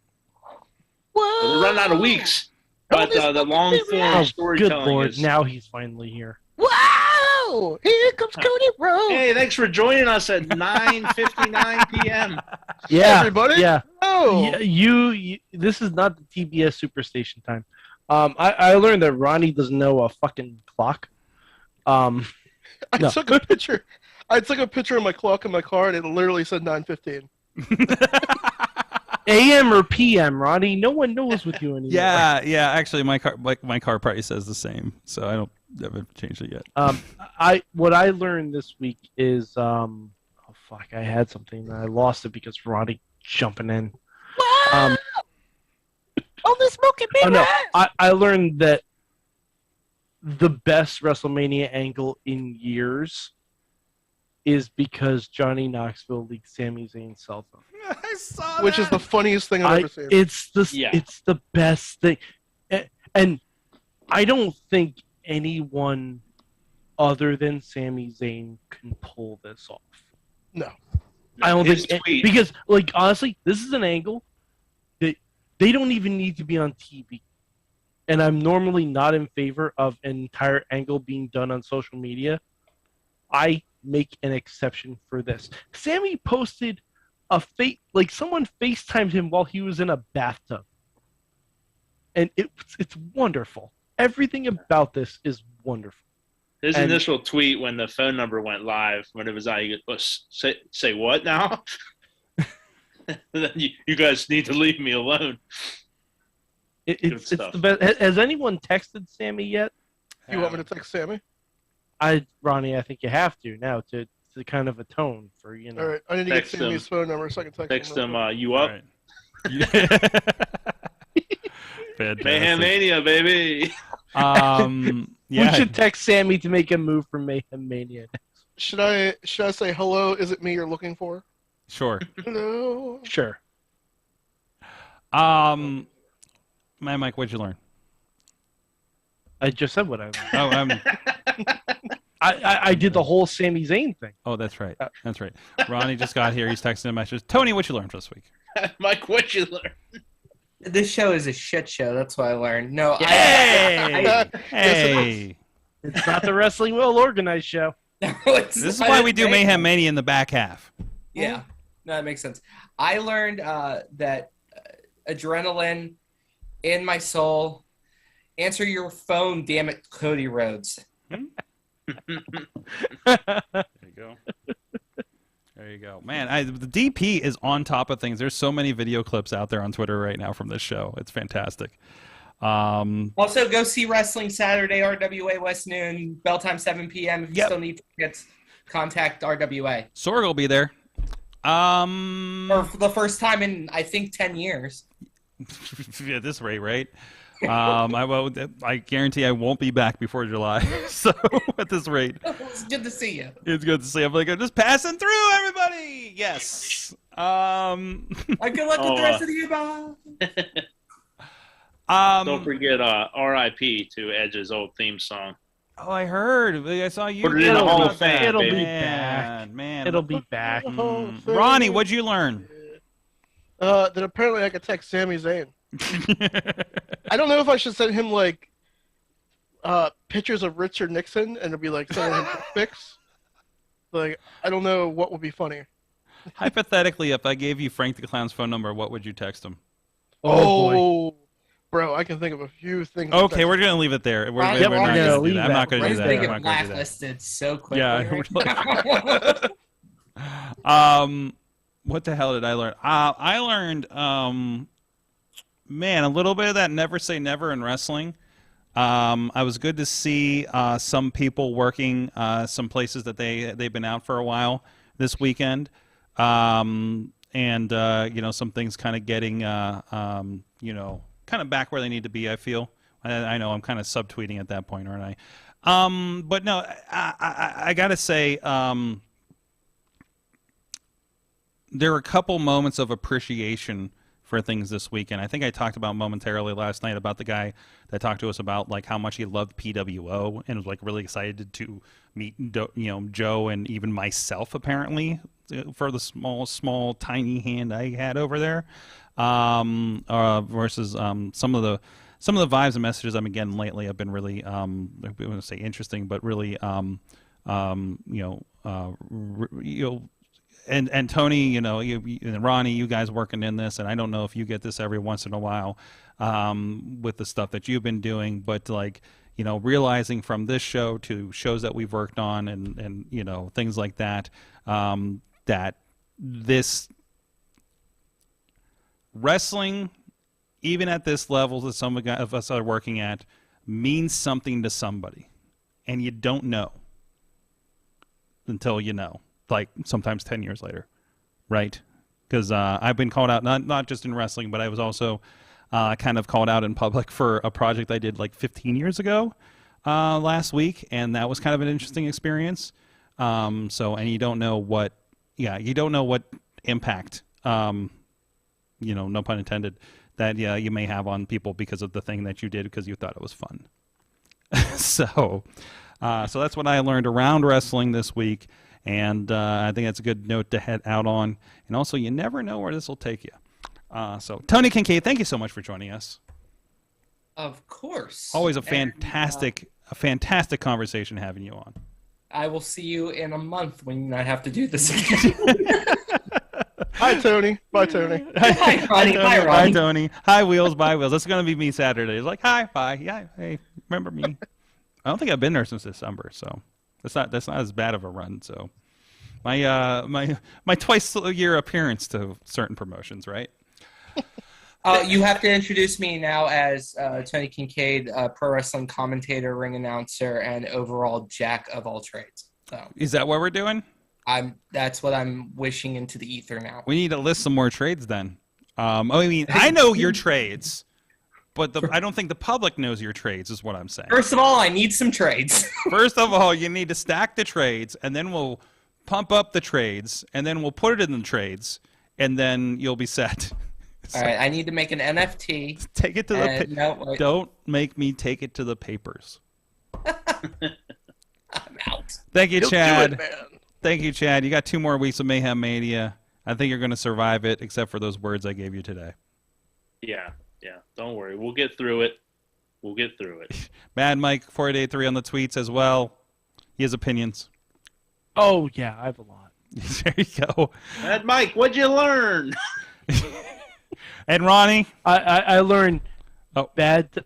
We're running out of weeks, but the long form storytelling Good Lord, is... now he's finally here. Wow! Here comes Cody Rhodes. Hey, thanks for joining us at 9:59 p.m. Yeah, everybody. Yeah. Oh, You. This is not the TBS Superstation time. I learned that Ronnie doesn't know a fucking clock. I took a picture. I took a picture of my clock in my car, and it literally said 9:15. AM or PM, Ronnie? No one knows with you anymore. Yeah. Actually, my car probably says the same, so I haven't changed it yet. What I learned this week is oh fuck, I had something and I lost it because Ronnie jumping in. Only smoking mirrors. I learned that the best WrestleMania angle in years is because Johnny Knoxville leaked Sami Zayn's cell phone. I saw Which is the funniest thing I've ever seen. It's the best thing, and I don't think anyone other than Sami Zayn can pull this off. No, I don't think because, like, honestly, this is an angle that they don't even need to be on TV. And I'm normally not in favor of an entire angle being done on social media. I make an exception for this. Sammy posted someone FaceTimed him while he was in a bathtub. And it's wonderful. Everything about this is wonderful. His initial tweet when the phone number went live, when it was out, you go, say what now? You guys need to leave me alone. It's the best. Has anyone texted Sammy yet? You want me to text Sammy? Ronnie, I think you have to now to kind of atone for, you know. All right, I need to get Sammy's phone number so I can text him. You up? Fantastic. Mayhem Mania, baby. We should text Sammy to make a move for Mayhem Mania. Should I say hello? Is it me you're looking for? Sure. Hello. Sure. Man, Mike, what'd you learn? I just said what I learned. Oh, I did the whole Sami Zayn thing. Oh, that's right. That's right. Ronnie just got here. He's texting a message. Tony, what you learned this week? Mike, what you learned? This show is a shit show. That's what I learned. No, Hey! It's not the Wrestling Well Organized show. This is why we do Mayhem Mania in the back half. Yeah, no, that makes sense. I learned that adrenaline in my soul. Answer your phone, damn it, Cody Rhodes. There you go. There you go. Man, the DP is on top of things. There's so many video clips out there on Twitter right now from this show. It's fantastic. Also, go see Wrestling Saturday, RWA West Noon, bell time 7 p.m. If you still need tickets, contact RWA. Sorg will be there. For the first time in, I think, 10 years. At this rate, right? I guarantee I won't be back before July. So at this rate, It's good to see you. It's good to see. I'm just passing through, everybody. Yes. Good luck with the rest of the year, bye. Don't forget R.I.P. to Edge's old theme song. Oh, I heard. I saw you. Put it in the Hall of Fame. It'll baby. be back. Man. It'll be back. Ronnie, what'd you learn? That apparently I could text Sami Zayn. I don't know if I should send him pictures of Richard Nixon and it'll be like sending him pics. Like, I don't know what would be funny. Hypothetically, if I gave you Frank the Clown's phone number, what would you text him? Oh, bro, I can think of a few things. Okay, we're gonna leave it there. We're not gonna do that. I'm not gonna do that. Ryan's getting blacklisted so quickly. Yeah. What the hell did I learn? I learned, man, a little bit of that never say never in wrestling. I was good to see some people working some places that they've been out for a while this weekend, and some things kind of getting kind of back where they need to be. I feel. I know I'm kind of subtweeting at that point, aren't But no, I gotta say, there are a couple moments of appreciation for things this weekend. I think I talked about momentarily last night about the guy that talked to us about like how much he loved PWO and was like really excited to meet Joe and even myself apparently for the small tiny hand I had over there, versus some of the vibes and messages I'm getting lately have been really I want to say interesting, but really And Tony, and Ronnie, you guys working in this, and I don't know if you get this every once in a while with the stuff that you've been doing, but realizing from this show to shows that we've worked on and things like that, that this wrestling, even at this level that some of us are working at, means something to somebody, and you don't know until you know. Like sometimes 10 years later, right? Because I've been called out not just in wrestling, but I was also kind of called out in public for a project I did like 15 years ago last week, and that was kind of an interesting experience. And you don't know what impact, no pun intended, that you may have on people because of the thing that you did because you thought it was fun. So that's what I learned around wrestling this week. And I think that's a good note to head out on. And also, you never know where this will take you. So, Tony Kincaid, thank you so much for joining us. Of course. Always a fantastic conversation having you on. I will see you in a month when I have to do this again. Hi, Tony. Bye, Tony. Hi, Ronnie. Bye, Ronnie. Hi, Tony. Hi, Wheels. Bye, Wheels. That's going to be me Saturday. It's like, hi, bye. Yeah, hey, remember me? I don't think I've been there since December, so... That's not as bad of a run. So, my twice a year appearance to certain promotions, right? You have to introduce me now as Tony Kincaid, pro wrestling commentator, ring announcer, and overall jack of all trades. So, is that what we're doing? That's what I'm wishing into the ether now. We need to list some more trades then. I know your trades. But I don't think the public knows your trades, is what I'm saying. First of all, I need some trades. First of all, you need to stack the trades, and then we'll pump up the trades, and then we'll put it in the trades, and then you'll be set. All right, I need to make an NFT. Take it to the Don't make me take it to the papers. I'm out. Thank you, Chad. Do it, man. Thank you, Chad. You got 2 more weeks of Mayhem Mania. I think you're going to survive it, except for those words I gave you today. Yeah, don't worry. We'll get through it. Mad Mike 4883 on the tweets as well. He has opinions. Oh, yeah, I have a lot. There you go. Mad Mike, what'd you learn? And Ronnie? I learned bad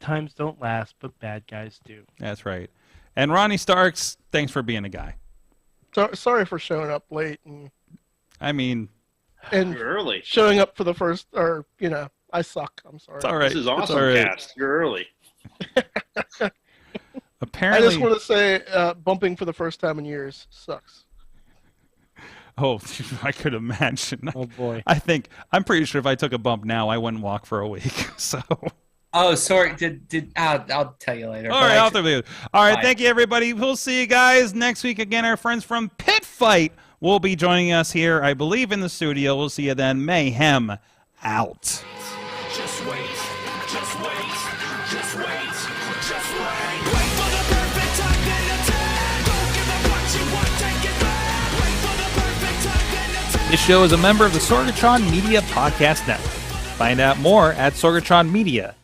times don't last, but bad guys do. That's right. And Ronnie Starks, thanks for being a guy. Sorry for showing up late. You're early. Showing up for the first, I suck. I'm sorry. It's all right. This is awesome, right. Cast. You're early. Apparently, I just want to say, bumping for the first time in years sucks. Oh, I could imagine. Oh boy. I'm pretty sure if I took a bump now, I wouldn't walk for a week. So. Oh, sorry. I'll tell you later. All right, I'll tell you. All right, thank you, everybody. We'll see you guys next week again. Our friends from Pit Fight will be joining us here, I believe, in the studio. We'll see you then. Mayhem out. Just wait, just wait, just wait, just wait. Wait for the perfect time, then attack. Don't give up what you want, take it back. Wait for the perfect time, then attack. This show is a member of the Sorgatron Media Podcast Network. Find out more at Sorgatron Media.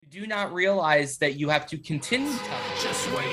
You do not realize that you have to continue to... Just wait.